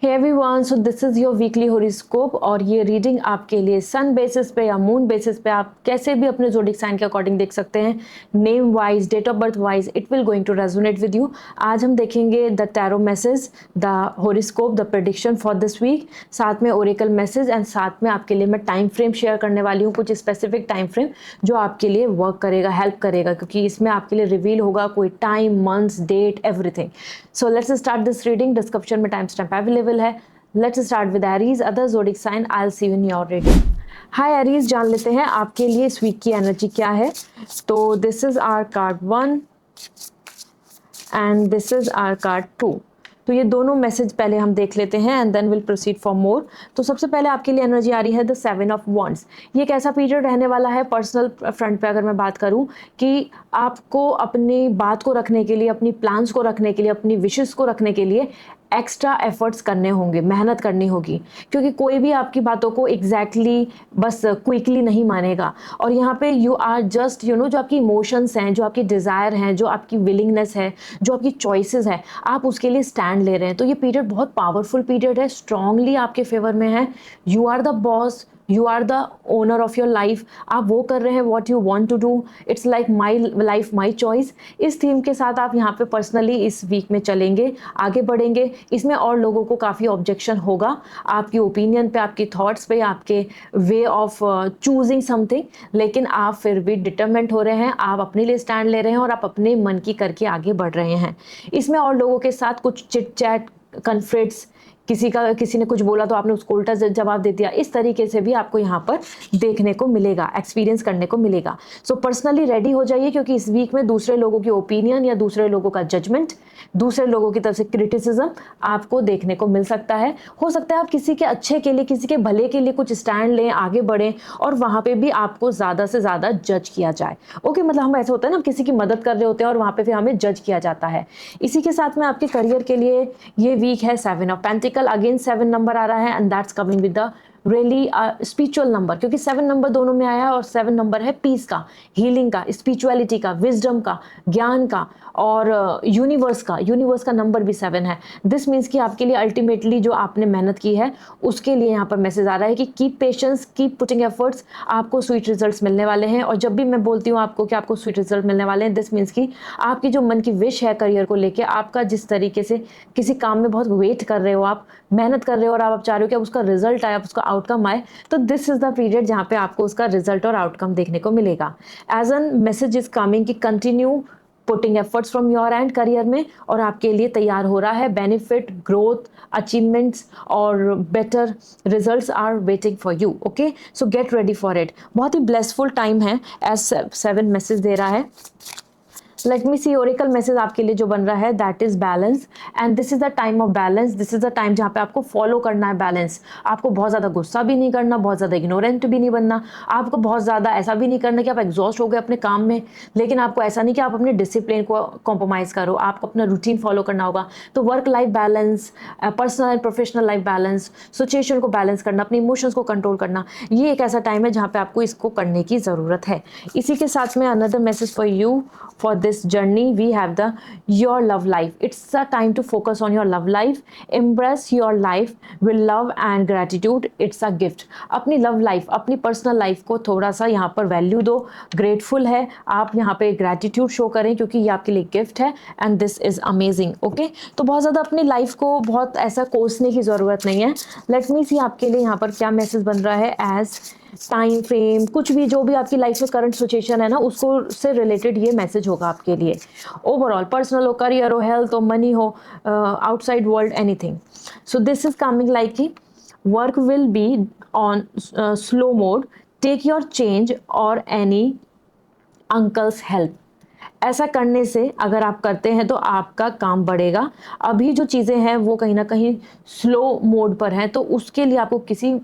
Hey everyone, so this is your weekly horoscope और ये reading आपके लिए सन बेसिस पे या मून बेसिस पे आप कैसे भी अपने ज़ोडिक साइन के अकॉर्डिंग देख सकते हैं। Name wise, date of birth wise, it will going to resonate with you. आज हम देखेंगे the tarot message, the horoscope, the prediction for this week, साथ में ओरेकल मैसेज एंड साथ में आपके लिए मैं टाइम फ्रेम शेयर करने वाली हूँ, कुछ स्पेसिफिक टाइम फ्रेम जो आपके लिए वर्क करेगा, हेल्प करेगा, क्योंकि इसमें आपके लिए रिवील होगा कोई time, months, date, everything. So let's start this reading. Description में टाइम स्टैम्प अवेलेबल है। Let's start with Aries, other zodiac sign. I will see you in your reading. Hi Aries, जान लेते हैं आपके लिए इस वीक की एनर्जी क्या है। तो this is our card 1 and this is our card 2। तो ये दोनों मैसेज पहले हम देख लेते हैं and then will proceed for more. तो सबसे पहले आपके लिए एनर्जी आ रही है द 7 ऑफ वॉन्ड्स। ये एक ऐसा पीरियड रहने वाला है पर्सनल फ्रंट पे, अगर मैं बात करूं, कि आपको अपनी बात को रखने के लिए, अपनी प्लान्स को रखने के लिए, अपनी विशेस को रखने के लिए एक्स्ट्रा एफर्ट्स करने होंगे, मेहनत करनी होगी, क्योंकि कोई भी आपकी बातों को एग्जैक्टली बस क्विकली नहीं मानेगा। और यहाँ पे यू आर जस्ट जो आपकी इमोशंस हैं, जो आपकी डिज़ायर हैं, जो आपकी विलिंगनेस है, जो आपकी चॉइसेस है, आप उसके लिए स्टैंड ले रहे हैं। तो ये पीरियड बहुत पावरफुल पीरियड है, स्ट्रांगली आपके फेवर में है। You are the boss, you are the owner of your life. आप वो कर रहे हैं what you want to do, it's like my life my choice. इस थीम के साथ आप यहाँ पे पर्सनली इस वीक में चलेंगे, आगे बढ़ेंगे। इसमें और लोगों को काफ़ी ऑब्जेक्शन होगा आपकी ओपिनियन पे, आपकी थॉट्स पे, आपके वे ऑफ चूजिंग समथिंग, लेकिन आप फिर भी डिटरमेंट हो रहे हैं, आप अपने लिए स्टैंड ले रहे हैं और आप अपने मन की करके आगे बढ़ रहे हैं। इसमें और लोगों के साथ कुछ चिट चैट, कन्फ्लिक्ट्स, किसी ने कुछ बोला तो आपने उसको उल्टा जवाब दे दिया, इस तरीके से भी आपको यहाँ पर देखने को मिलेगा, एक्सपीरियंस करने को मिलेगा। सो पर्सनली रेडी हो जाइए, क्योंकि इस वीक में दूसरे लोगों की ओपिनियन या दूसरे लोगों का जजमेंट, दूसरे लोगों की तरफ से क्रिटिसिज्म आपको देखने को मिल सकता है। हो सकता है आप किसी के अच्छे के लिए, किसी के भले के लिए कुछ स्टैंड लें, आगे बढ़ें, और वहाँ पे भी आपको ज़्यादा से ज़्यादा जज किया जाए। ओके, मतलब हम ऐसा होता है ना, किसी की मदद कर रहे होते हैं और वहाँ पे फिर हमें जज किया जाता है। इसी के साथ में आपके करियर के लिए ये वीक है 7 ऑफ पेंटिकल। अगेन 7 नंबर आ रहा है and that's coming with the really spiritual number, क्योंकि 7 नंबर दोनों में आया है और 7 नंबर है पीस का, हीलिंग का, स्पिरिचुअलिटी का, विजडम का, ज्ञान का, और यूनिवर्स का नंबर भी 7 है। दिस मीन्स कि आपके लिए अल्टीमेटली जो आपने मेहनत की है उसके लिए यहाँ पर मैसेज आ रहा है कि keep patience, keep putting efforts, आपको स्वीट रिजल्ट्स मिलने वाले हैं। और जब भी मैं बोलती हूँ आपको कि आपको स्वीट रिजल्ट मिलने वाले हैं, दिस मीन्स कि आपकी जो मन की विश है करियर को लेकर, आपका जिस तरीके से किसी काम में बहुत वेट कर रहे हो, आप मेहनत कर रहे हो और आप चाह रहे हो कि उसका रिजल्ट आए, उसका आउटकम आए, तो दिस इज द पीरियड जहाँ पे आपको उसका रिजल्ट और आउटकम देखने को मिलेगा। As an message is coming कि continue putting efforts from your end career में, और आपके लिए तैयार हो रहा है बेनिफिट, ग्रोथ, अचीवमेंट्स और better results are waiting for you. Okay, so get ready for it. बहुत ही ब्लेसफुल टाइम है, एज 7 मैसेज दे रहा है। Let me see, oracle message आपके लिए जो बन रहा है that is balance, and this is the time of balance. This is the time जहाँ पे आपको फॉलो करना है बैलेंस। आपको बहुत ज़्यादा गुस्सा भी नहीं करना, बहुत ज़्यादा इग्नोरेंट भी नहीं बनना, आपको बहुत ज़्यादा ऐसा भी नहीं करना कि आप एग्जॉस्ट हो गए अपने काम में, लेकिन आपको ऐसा नहीं कि आप अपने डिसिप्लिन को कॉम्प्रोमाइज़ करो, आपको अपना रूटीन फॉलो करना होगा। तो work life balance, personal and professional life balance, situation को बैलेंस करना, अपने इमोशंस को कंट्रोल करना, ये एक ऐसा टाइम है जहाँ पे आपको इसको करने की ज़रूरत है। इसी के साथ में another message for you for this journey we have the your love life. It's a time to focus on your love life, embrace your life with love and gratitude. It's a gift. अपनी love life, अपनी personal life को थोड़ा सा यहाँ पर value दो, grateful है आप यहाँ पे, ग्रेटिट्यूड शो करें, क्योंकि ये आपके लिए गिफ्ट है and this is amazing. Okay, तो बहुत ज़्यादा अपनी लाइफ को बहुत ऐसा कोसने की ज़रूरत नहीं है। लेट मी सी आपके लिए यहाँ पर क्या मैसेज बन रहा है एज टाइम फ्रेम, कुछ भी जो भी आपकी लाइफ में करंट सिचुएशन है ना, उसको से रिलेटेड ये मैसेज होगा आपके लिए। ओवरऑल पर्सनल हो, करियर हो, हेल्थ हो, मनी हो, outside world, anything. So this is coming like कि work will be on slow mode, take your change और एनी अंकल्स हेल्प। ऐसा करने से अगर आप करते हैं तो आपका काम बढ़ेगा। अभी जो चीज़ें हैं वो कहीं ना कहीं स्लो मोड पर हैं, तो उसके लिए आपको किसी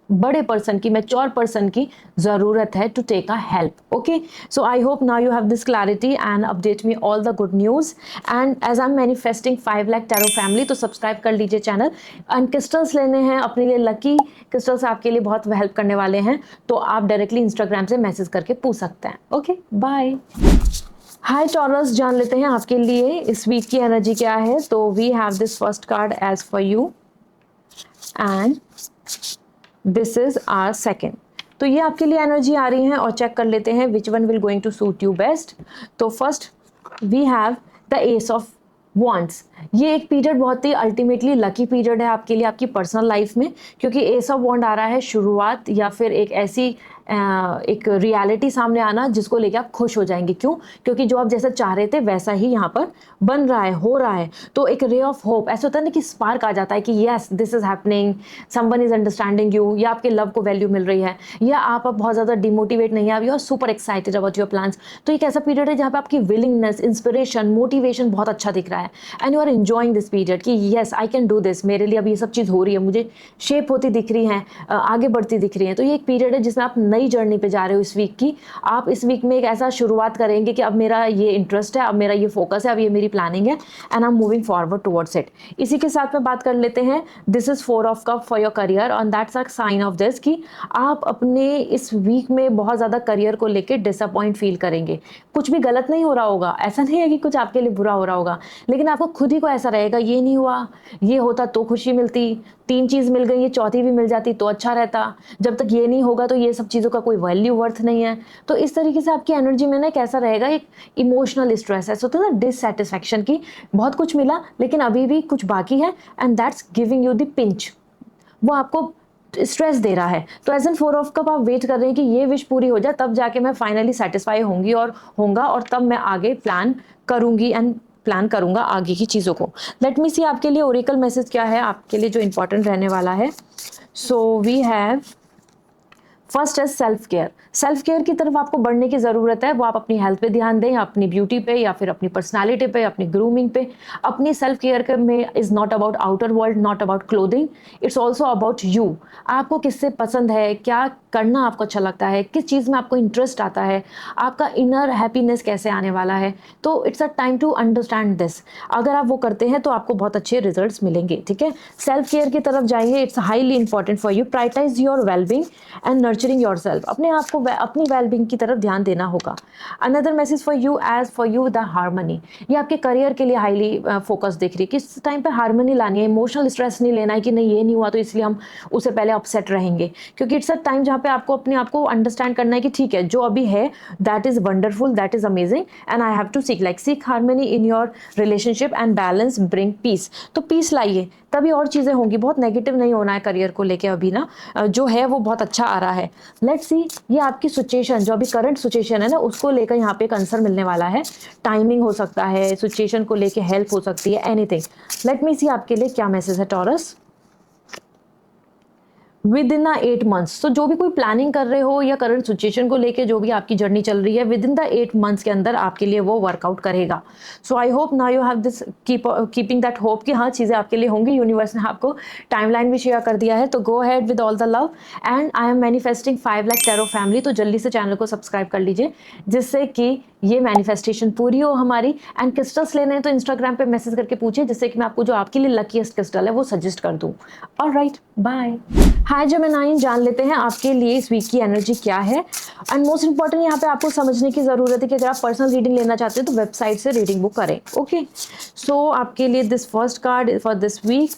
बड़े पर्सन की, मैच्योर पर्सन की ज़रूरत है to take a help. Okay, so I hope now you have this clarity and update me all the good news. And as I am manifesting 5 lakh tarot family, तो सब्सक्राइब कर लीजिए channel. And crystals लेने हैं अपने लिए, lucky crystals आपके लिए बहुत हेल्प करने वाले हैं, तो आप डायरेक्टली इंस्टाग्राम से मैसेज करके पूछ सकते हैं। Okay, bye. हाय टॉरस, जान लेते हैं आपके लिए इस वीक की एनर्जी क्या है। तो we have this first card as for you, and this is our second. तो ये आपके लिए एनर्जी आ रही है और चेक कर लेते हैं which one will going to suit you best. तो first we have the ace of wands. ये एक पीरियड बहुत ही अल्टीमेटली लकी पीरियड है आपके लिए आपकी पर्सनल लाइफ में, क्योंकि एस ऑफ वॉन्ड आ रहा है शुरुआत या फिर एक ऐसी एक रियलिटी सामने आना जिसको लेके आप खुश हो जाएंगे। क्यों? क्योंकि जो आप जैसा चाह रहे थे वैसा ही यहाँ पर बन रहा है, हो रहा है। तो एक रे ऑफ होप, ऐसा होता है ना कि स्पार्क आ जाता है कि yes this is happening, someone is understanding you, या आपके लव को वैल्यू मिल रही है, या आप अब बहुत ज़्यादा डिमोटिवेट नहीं है, you are super excited about your plans. तो एक ऐसा पीरियड है जहाँ पे आपकी विलिंगनेस, इंस्पिरेशन, मोटिवेशन बहुत अच्छा दिख रहा है and you are enjoying this period कि yes I can do this, मेरे लिए अब ये सब चीज़ हो रही है, मुझे शेप होती दिख रही है, आगे बढ़ती दिख रही है। तो ये एक पीरियड है जिसमें आप नई जर्नी पे जा रहे हो इस वीक की। आप इस वीक में एक ऐसा शुरुआत करेंगे कि अब मेरा ये इंटरेस्ट है, अब मेरा ये फोकस है, अब ये मेरी प्लानिंग है and I am moving forward towards it. इसी के साथ में बात कर लेते हैं, this is 4 of cup for your career and that's a sign of this कि आप अपने इस वीक में बहुत ज़्यादा करियर को लेकर डिसअपॉइंट फील करेंगे। कुछ भी गलत नहीं हो रहा होगा, ऐसा नहीं है कि कुछ आपके लिए बुरा हो रहा होगा, लेकिन आपको खुद ही को ऐसा रहेगा ये नहीं हुआ, ये होता तो खुशी मिलती, 3 चीज़ मिल गई, ये चौथी भी मिल जाती तो अच्छा रहता, जब तक ये नहीं होगा तो ये सब चीज़ों का कोई वैल्यू वर्थ नहीं है। तो इस तरीके से आपकी एनर्जी में ना कैसा रहेगा, एक इमोशनल स्ट्रेस, ऐसा होता है ना डिससेटिस्फैक्शन की, बहुत कुछ मिला लेकिन अभी भी कुछ बाकी है and that's giving you the pinch, वो आपको स्ट्रेस दे रहा है। तो एज एन 4 ऑफ कप आप वेट कर रहे हैं कि ये विश पूरी हो जाए तब जाके मैं फाइनली सेटिस्फाई होंगी और होऊंगा और तब मैं आगे प्लान करूंगी एंड प्लान करूंगा आगे की चीज़ों को। लेट मी सी आपके लिए ओरेकल मैसेज क्या है आपके लिए जो इंपॉर्टेंट रहने वाला है। So we have first is self care. Self care की तरफ आपको बढ़ने की ज़रूरत है। वो आप अपनी हेल्थ पे ध्यान दें, या अपनी ब्यूटी पे, या फिर अपनी पर्सनालिटी पे, अपनी ग्रूमिंग पे। अपनी सेल्फ केयर में is not about outer world, not about clothing, it's also about you. आपको किससे पसंद है, क्या करना आपको अच्छा लगता है, किस चीज़ में आपको इंटरेस्ट आता है, आपका इनर हैप्पीनेस कैसे आने वाला है। तो it's a time to understand this. अगर आप वो करते हैं तो आपको बहुत अच्छे रिजल्ट्स मिलेंगे। ठीक है, सेल्फ केयर की तरफ जाइए, it's highly important for you. Prioritize your wellbeing and nurturing your self. अपने आप को अपनी वेलबींग की तरफ ध्यान देना होगा। Another message for you, as for you the harmony. ये आपके करियर के लिए हाईली फोकस दिख रही है कि इस टाइम पे हार्मनी लानी है, इमोशनल स्ट्रेस नहीं लेना है कि नहीं ये नहीं हुआ तो इसलिए हम उससे पहले अपसेट रहेंगे, क्योंकि इट्स अ टाइम जहाँ पे आपको अपने आप को अंडरस्टैंड करना है कि ठीक है जो अभी है that is wonderful, that is amazing and I have to seek harmony in your relationship and balance, bring peace. तो पीस लाइए तभी और चीज़ें होंगी। बहुत नेगेटिव नहीं होना है करियर को लेके, अभी ना जो है वो बहुत अच्छा आ रहा है। लेट्स सी, ये आपकी सिचुएशन जो अभी करंट सिचुएशन है ना उसको लेकर यहाँ पे एक आंसर मिलने वाला है। टाइमिंग हो सकता है, सिचुएशन को लेके हेल्प हो सकती है, एनीथिंग। लेट मी सी आपके लिए क्या मैसेज है taurus. With in the 8 months. तो जो भी कोई प्लानिंग कर रहे हो या करंट सिचुएशन को लेके जो भी आपकी जर्नी चल रही है, विद इन द 8 मंथ्स के अंदर आपके लिए वो वर्कआउट करेगा। So I hope now you have this keeping that hope कि हाँ चीज़ें आपके लिए होंगी। यूनिवर्स ने आपको टाइमलाइन भी शेयर कर दिया है, तो go ahead with all the love and I am manifesting 5 lakh tarot family. तो जल्दी से चैनल को सब्सक्राइब कर लीजिए जिससे कि ये मैनिफेस्टेशन पूरी हो हमारी। एंड क्रिस्टल्स लेने हैं तो इंस्टाग्राम पे मैसेज करके पूछिए जिससे कि मैं आपको जो आपके लिए लकीएस्ट क्रिस्टल है वो सजेस्ट कर दूँ। Alright, bye. हाय जेमिनी, जान लेते हैं आपके लिए इस वीक की एनर्जी क्या है। एंड मोस्ट इंपॉर्टेंट यहाँ पे आपको समझने की ज़रूरत है कि अगर आप पर्सनल रीडिंग लेना चाहते हैं तो वेबसाइट से रीडिंग बुक करें। ओके, सो आपके लिए this first card for this week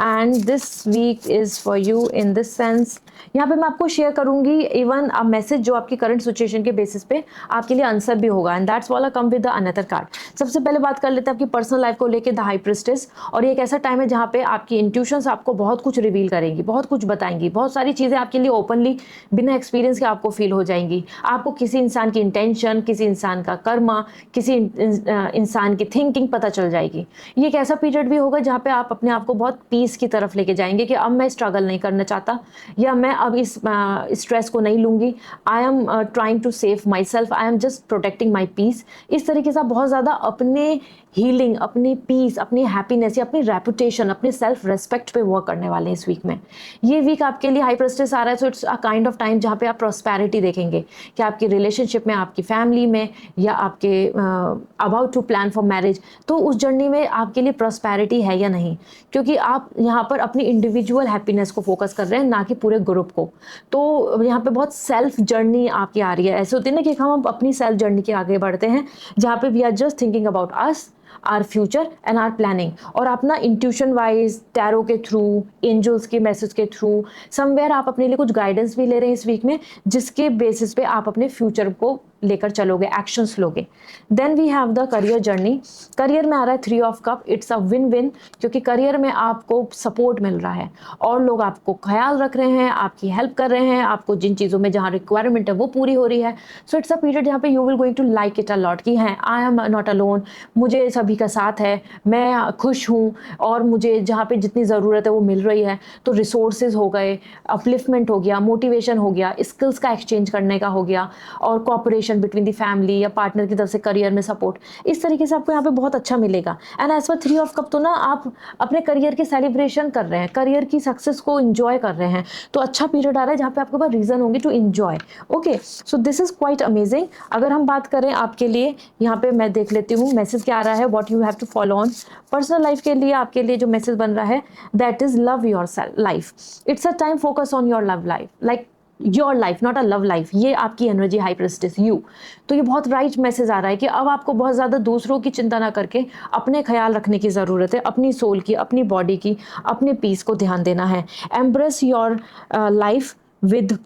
and this week is for you in this sense. यहाँ पे मैं आपको शेयर करूंगी इवन अ मैसेज जो आपकी करंट सिचुएशन के बेसिस पे आपके लिए आंसर भी होगा एंड दैट्स वाला come with the another card. सबसे पहले बात कर लेते हैं आपकी पर्सनल लाइफ को लेके, द हाई प्रिस्टेस। और ये एक ऐसा टाइम है जहाँ पे आपकी इंट्यूशंस आपको बहुत कुछ रिवील करेंगी, बहुत कुछ बताएंगी, बहुत सारी चीज़ें आपके लिए ओपनली बिना एक्सपीरियंस के आपको फील हो जाएंगी। आपको किसी इंसान की इंटेंशन, किसी इंसान का कर्मा, किसी इंसान की थिंकिंग पता चल जाएगी। ये एक ऐसा पीरियड भी होगा जहाँ पे आप अपने आप को बहुत पीस की तरफ लेके जाएंगे कि अब मैं स्ट्रगल नहीं करना चाहता या मैं अब इस स्ट्रेस को नहीं लूँगी। I am trying to save my self, I am just protecting my peace. इस तरीके से आप बहुत ज़्यादा अपने हीलिंग, अपनी पीस, अपनी हैप्पीनेस या अपनी रेपुटेशन, अपने सेल्फ रेस्पेक्ट पे वर्क करने वाले हैं इस वीक में। ये वीक आपके लिए हाई प्रेस्टेस आ रहा है, सो it's a kind of time जहाँ पे आप प्रॉस्पेरिटी देखेंगे कि आपकी रिलेशनशिप में, आपकी फैमिली में या आपके about to plan for marriage, तो उस जर्नी में आपके लिए प्रॉस्पेरिटी है या नहीं, क्योंकि आप यहाँ पर अपनी इंडिविजुअल हैप्पीनेस को फोकस कर रहे हैं ना कि पूरे ग्रुप को। तो यहाँ पे बहुत सेल्फ जर्नी आपकी आ रही है। ऐसे होती है ना कि हम अपनी सेल्फ जर्नी के आगे बढ़ते हैं जहाँ पे we are just thinking about us, our future and our planning. और आप ना इंट्यूशन वाइज, टैरो के थ्रू, एंजल्स के मैसेज के थ्रू समवेयर आप अपने लिए कुछ गाइडेंस भी ले रहे हैं इस वीक में, जिसके बेसिस पे आप अपने फ्यूचर को लेकर चलोगे, एक्शंस लोगे। Then we have the career journey. Career में आ रहा है 3 of cup. It's a win win, क्योंकि करियर में आपको सपोर्ट मिल रहा है और लोग आपको ख्याल रख रहे हैं, आपकी हेल्प कर रहे हैं, आपको जिन चीज़ों में जहाँ रिक्वायरमेंट है वो पूरी हो रही है। सो इट्स अ पीरियड जहाँ पे you will going to like it a lot, कि है आई एम नॉट अलोन, मुझे सभी का साथ है, मैं खुश हूँ और मुझे जहाँ पे जितनी ज़रूरत है वो मिल रही है। तो रिसोर्सेज हो गए, अपलिफ्टमेंट हो गया, मोटिवेशन हो गया, स्किल्स का एक्सचेंज करने का हो गया, और कॉपरेशन बिटवीन द फैमिली या पार्टनर की तरफ से करियर में सपोर्ट, इस तरीके से आपको यहाँ पे बहुत अच्छा मिलेगा। And as per 3 of cup तो ना आप अपने करियर की सेलिब्रेशन कर रहे हैं, करियर की सक्सेस को इंजॉय कर रहे हैं। तो अच्छा पीरियड आ रहा है जहाँ पे आपके पास रीजन होंगे to enjoy. Okay, so this is quite amazing. अगर हम बात करें आपके लिए, यहाँ पे मैं देख लेती हूँ मैसेज क्या आ रहा है, what you have to follow on. Personal life के लिए आपके लिए जो मैसेज बन रहा है, that is love your self life. It's a time focus on your love life, like your life, not a love life. ये आपकी एनर्जी हाई प्रिस्टेस यू। तो ये बहुत राइट मैसेज आ रहा है कि अब आपको बहुत ज़्यादा दूसरों की चिंता ना करके अपने ख्याल रखने की ज़रूरत है, अपनी सोल की, अपनी बॉडी की, अपने पीस को ध्यान देना है। Embrace your life with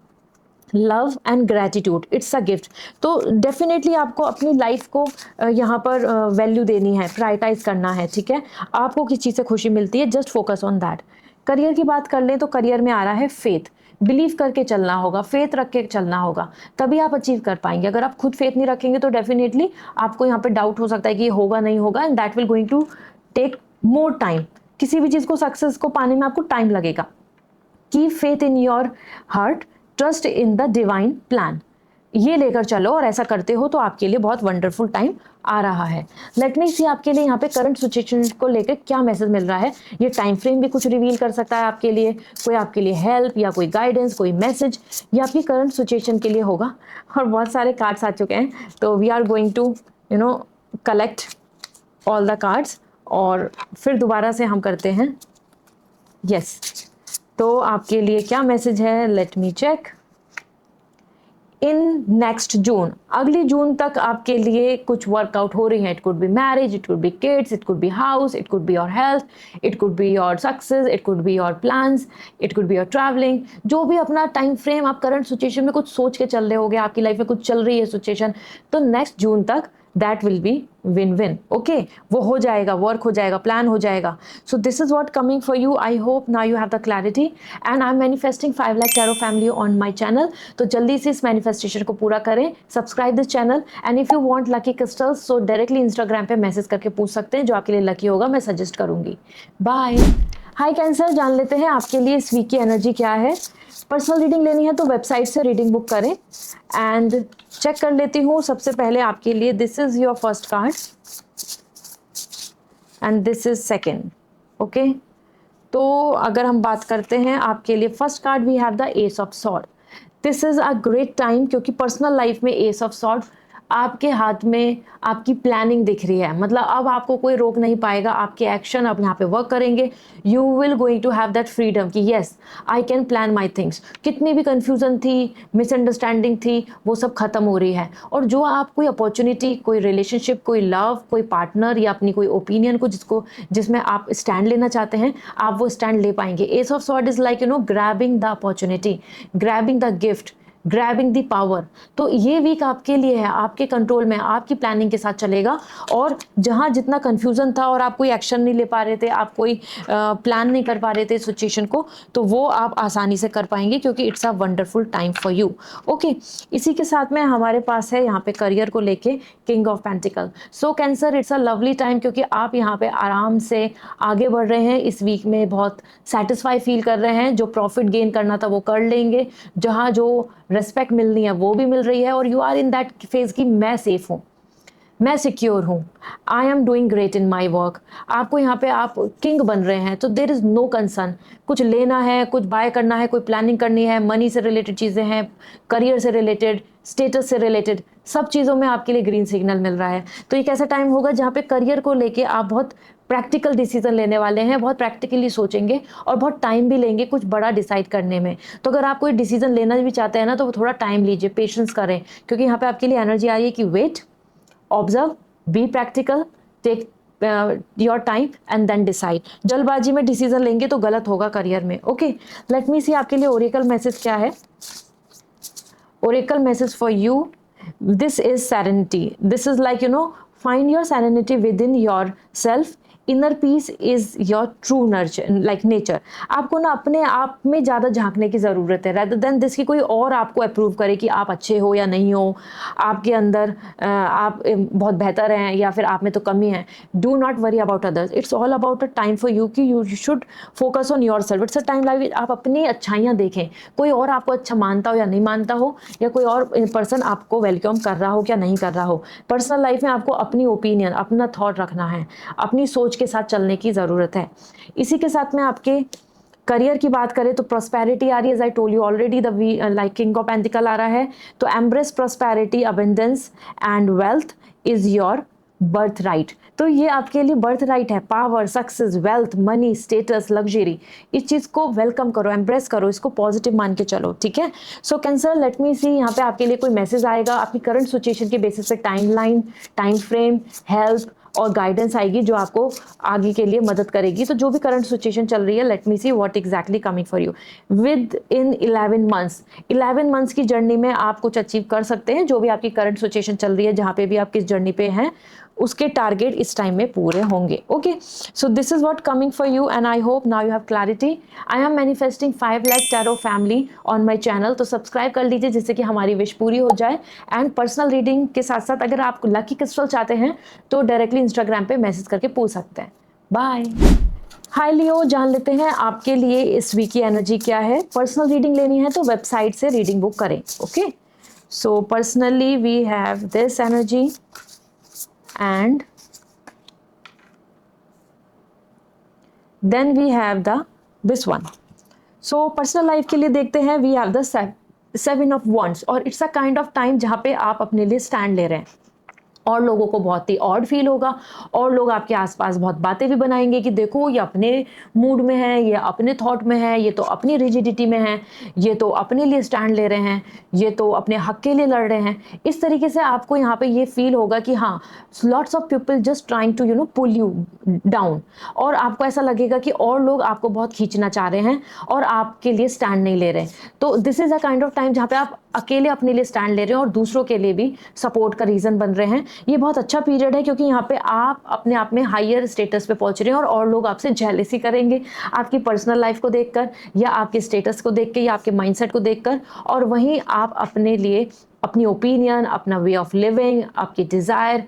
love and gratitude, it's a gift. तो डेफिनेटली आपको अपनी लाइफ को यहाँ पर वैल्यू देनी है, प्रायोरिटाइज करना है, ठीक है। आपको किस चीज़ से खुशी मिलती है, just focus on that. Career की बात कर लें तो करियर में आ रहा है फेथ। बिलीव करके चलना होगा, फेथ रख के चलना होगा, तभी आप अचीव कर पाएंगे। अगर आप खुद फेथ नहीं रखेंगे तो डेफिनेटली आपको यहाँ पे डाउट हो सकता है कि ये होगा नहीं होगा, and that will going to take more time. किसी भी चीज़ को, सक्सेस को पाने में आपको टाइम लगेगा। Keep faith in your heart, trust in the divine plan, ये लेकर चलो और ऐसा करते हो तो आपके लिए बहुत वंडरफुल टाइम आ रहा है। लेट मी सी आपके लिए यहाँ पे करंट सिचुएशन को लेकर क्या मैसेज मिल रहा है। ये टाइम फ्रेम भी कुछ रिवील कर सकता है आपके लिए, कोई आपके लिए हेल्प या कोई गाइडेंस, कोई मैसेज, ये आपकी करंट सिचुएशन के लिए होगा। और बहुत सारे कार्ड्स आ चुके हैं, तो we are going to collect all the cards और फिर दोबारा से हम करते हैं। यस, तो आपके लिए क्या मैसेज है, let me check. In next June, अगली जून तक आपके लिए कुछ वर्कआउट हो रही है। It could be marriage, it could be kids, it could be house, it could be your health, it could be your success, it could be your plans, it could be your travelling. जो भी अपना time frame आप current situation में कुछ सोच के चल रहे होगे, आपकी लाइफ में कुछ चल रही है सिचुएशन, तो नेक्स्ट जून तक that will be win win. Okay, वो हो जाएगा, वर्क हो जाएगा, प्लान हो जाएगा। सो this is what coming for you. I hope now you have the clarity and I am manifesting 5 lakh tarot family on my channel. तो जल्दी से इस मैनिफेस्टेशन को पूरा करें, subscribe this channel, and if you want lucky crystals so directly Instagram पे message करके पूछ सकते हैं, जो आपके लिए लकी होगा मैं सजेस्ट करूंगी। बाय। हाय कैंसर, जान लेते हैं आपके लिए इस वीक की एनर्जी क्या है। पर्सनल रीडिंग लेनी है तो वेबसाइट से रीडिंग बुक करें एंड चेक कर लेती हूँ। सबसे पहले आपके लिए this is your first card and this is second. Okay, तो अगर हम बात करते हैं आपके लिए first card, we have the ace of sword. This is a great time, क्योंकि पर्सनल लाइफ में एस ऑफ सॉर्ड आपके हाथ में आपकी प्लानिंग दिख रही है। मतलब अब आपको कोई रोक नहीं पाएगा, आपके एक्शन अब यहाँ पे वर्क करेंगे। You will going to have that freedom कि yes I can plan my things. कितनी भी कन्फ्यूजन थी, मिसअंडरस्टैंडिंग थी, वो सब खत्म हो रही है। और जो आप कोई अपॉर्चुनिटी, कोई रिलेशनशिप, कोई लव, कोई पार्टनर या अपनी कोई ओपिनियन को जिसमें आप स्टैंड लेना चाहते हैं, आप वो स्टैंड ले पाएंगे। S of sword is like grabbing the opportunity, grabbing the gift, grabbing the power. तो ये वीक आपके लिए है, आपके कंट्रोल में, आपकी प्लानिंग के साथ चलेगा। और जहाँ जितना कंफ्यूजन था और आप कोई एक्शन नहीं ले पा रहे थे, आप कोई प्लान नहीं कर पा रहे थे सिचुएशन को, तो वो आप आसानी से कर पाएंगे, क्योंकि it's a wonderful time for you. Okay, इसी के साथ में हमारे पास है यहाँ पे करियर को लेके king of pentacle. So cancer, it's a lovely time, क्योंकि आप यहाँ पे आराम से आगे बढ़ रहे हैं। इस वीक में बहुत सेटिस्फाई फील कर रहे हैं, जो प्रॉफिट गेन करना था वो कर लेंगे, जहाँ जो रेस्पेक्ट मिलनी है वो भी मिल रही है, और you are in that phase कि मैं सेफ हूँ, मैं सिक्योर हूँ, I am doing great in my work. आपको यहाँ पे आप किंग बन रहे हैं, तो देर इज़ नो कंसर्न। कुछ लेना है, कुछ बाय करना है, कोई प्लानिंग करनी है, मनी से रिलेटेड चीज़ें हैं, करियर से रिलेटेड, स्टेटस से रिलेटेड, सब चीज़ों में आपके लिए ग्रीन सिग्नल मिल रहा है। तो एक ऐसा टाइम होगा जहाँ पे करियर को लेके आप बहुत प्रैक्टिकल डिसीजन लेने वाले हैं, बहुत प्रैक्टिकली सोचेंगे और बहुत टाइम भी लेंगे कुछ बड़ा डिसाइड करने में। तो अगर आप कोई डिसीजन लेना भी चाहते हैं ना, तो वो थोड़ा टाइम लीजिए, पेशेंस करें, क्योंकि यहाँ पे आपके लिए एनर्जी आ रही है कि wait, observe, be practical, take your time and then decide. जल्दबाजी में डिसीजन लेंगे तो गलत होगा करियर में। ओके, लेट मी सी आपके लिए ओरेकल मैसेज क्या है। Oracle message for you, this is serenity. This is like, find your serenity within yourself. Inner peace is your true nurture like nature. आपको ना अपने आप में ज़्यादा झांकने की ज़रूरत है, रेदर देन दिस कि कोई और आपको अप्रूव करे कि आप अच्छे हो या नहीं हो, आपके अंदर आप बहुत बेहतर हैं या फिर आप में तो कमी है। Do not worry about others, it's all about a time for you कि you should focus on your self. It's a time like आप अपनी अच्छाइयाँ देखें, कोई और आपको अच्छा मानता हो या नहीं मानता हो, या कोई और पर्सन आपको वेलकम कर रहा हो क्या नहीं कर रहा हो। पर्सनल लाइफ में आपको अपनी ओपिनियन, अपना थॉट रखना है, अपनी सोच के साथ चलने की ज़रूरत है। इसी के साथ में आपके करियर की बात करें तो प्रॉस्पेरिटी आ रही है, as I told you already, the like king of pentacle आ रहा है। तो embrace prosperity, abundance and wealth is your birthright. तो ये आपके लिए बर्थ राइट है। Power, success, wealth, money, status, luxury, इस चीज़ को वेलकम करो, एम्ब्रेस करो, इसको पॉजिटिव मान के चलो, ठीक है। सो कैंसर, लेट मी सी यहाँ पे आपके लिए कोई मैसेज आएगा आपकी करंट सिचुएशन के बेसिस पे, टाइमलाइन, टाइम फ्रेम, हेल्प और गाइडेंस आएगी जो आपको आगे के लिए मदद करेगी। तो जो भी करंट सिचुएशन चल रही है, let me see what exactly coming for you with in 11 months. 11 months की जर्नी में आप कुछ अचीव कर सकते हैं। जो भी आपकी करंट सिचुएशन चल रही है, जहाँ पे भी आप किस जर्नी पे हैं, उसके टारगेट इस टाइम में पूरे होंगे। Okay, so this is what coming for you and I hope now you have clarity. I am manifesting 5 lakh tarot family on my channel, तो सब्सक्राइब कर लीजिए जिससे कि हमारी विश पूरी हो जाए। एंड पर्सनल रीडिंग के साथ साथ अगर आप लकी क्रिस्टल चाहते हैं तो डायरेक्टली इंस्टाग्राम पे मैसेज करके पूछ सकते हैं। बाय। हाय लियो, जान लेते हैं आपके लिए इस वीक की एनर्जी क्या है। पर्सनल रीडिंग लेनी है तो वेबसाइट से रीडिंग बुक करें। Okay, so personally we have this energy and then we have the this one. So personal life के लिए देखते हैं, we have the 7 of wands और it's a kind of time जहाँ पे आप अपने लिए स्टैंड ले रहे हैं और लोगों को बहुत ही ऑड फील होगा और लोग आपके आसपास बहुत बातें भी बनाएंगे कि देखो ये अपने मूड में है, ये अपने थॉट में है, ये तो अपनी रिजिडिटी में है, ये तो अपने लिए स्टैंड ले रहे हैं, ये तो अपने हक के लिए लड़ रहे हैं। इस तरीके से आपको यहाँ पे ये फील होगा कि हाँ, lots of people just trying to pull you down, और आपको ऐसा लगेगा कि और लोग आपको बहुत खींचना चाह रहे हैं और आपके लिए स्टैंड नहीं ले रहे। तो this is a kind of time जहाँ पे आप अकेले अपने लिए स्टैंड ले रहे हैं और दूसरों के लिए भी सपोर्ट का रीजन बन रहे हैं। ये बहुत अच्छा पीरियड है क्योंकि यहाँ पे आप अपने आप में हायर स्टेटस पे पहुंच रहे हैं और लोग आपसे जेलसी करेंगे आपकी पर्सनल लाइफ को देखकर या आपके स्टेटस को देख के या आपके माइंडसेट को देखकर, और वहीं आप अपने लिए अपनी ओपिनियन, अपना वे ऑफ लिविंग, आपकी डिजायर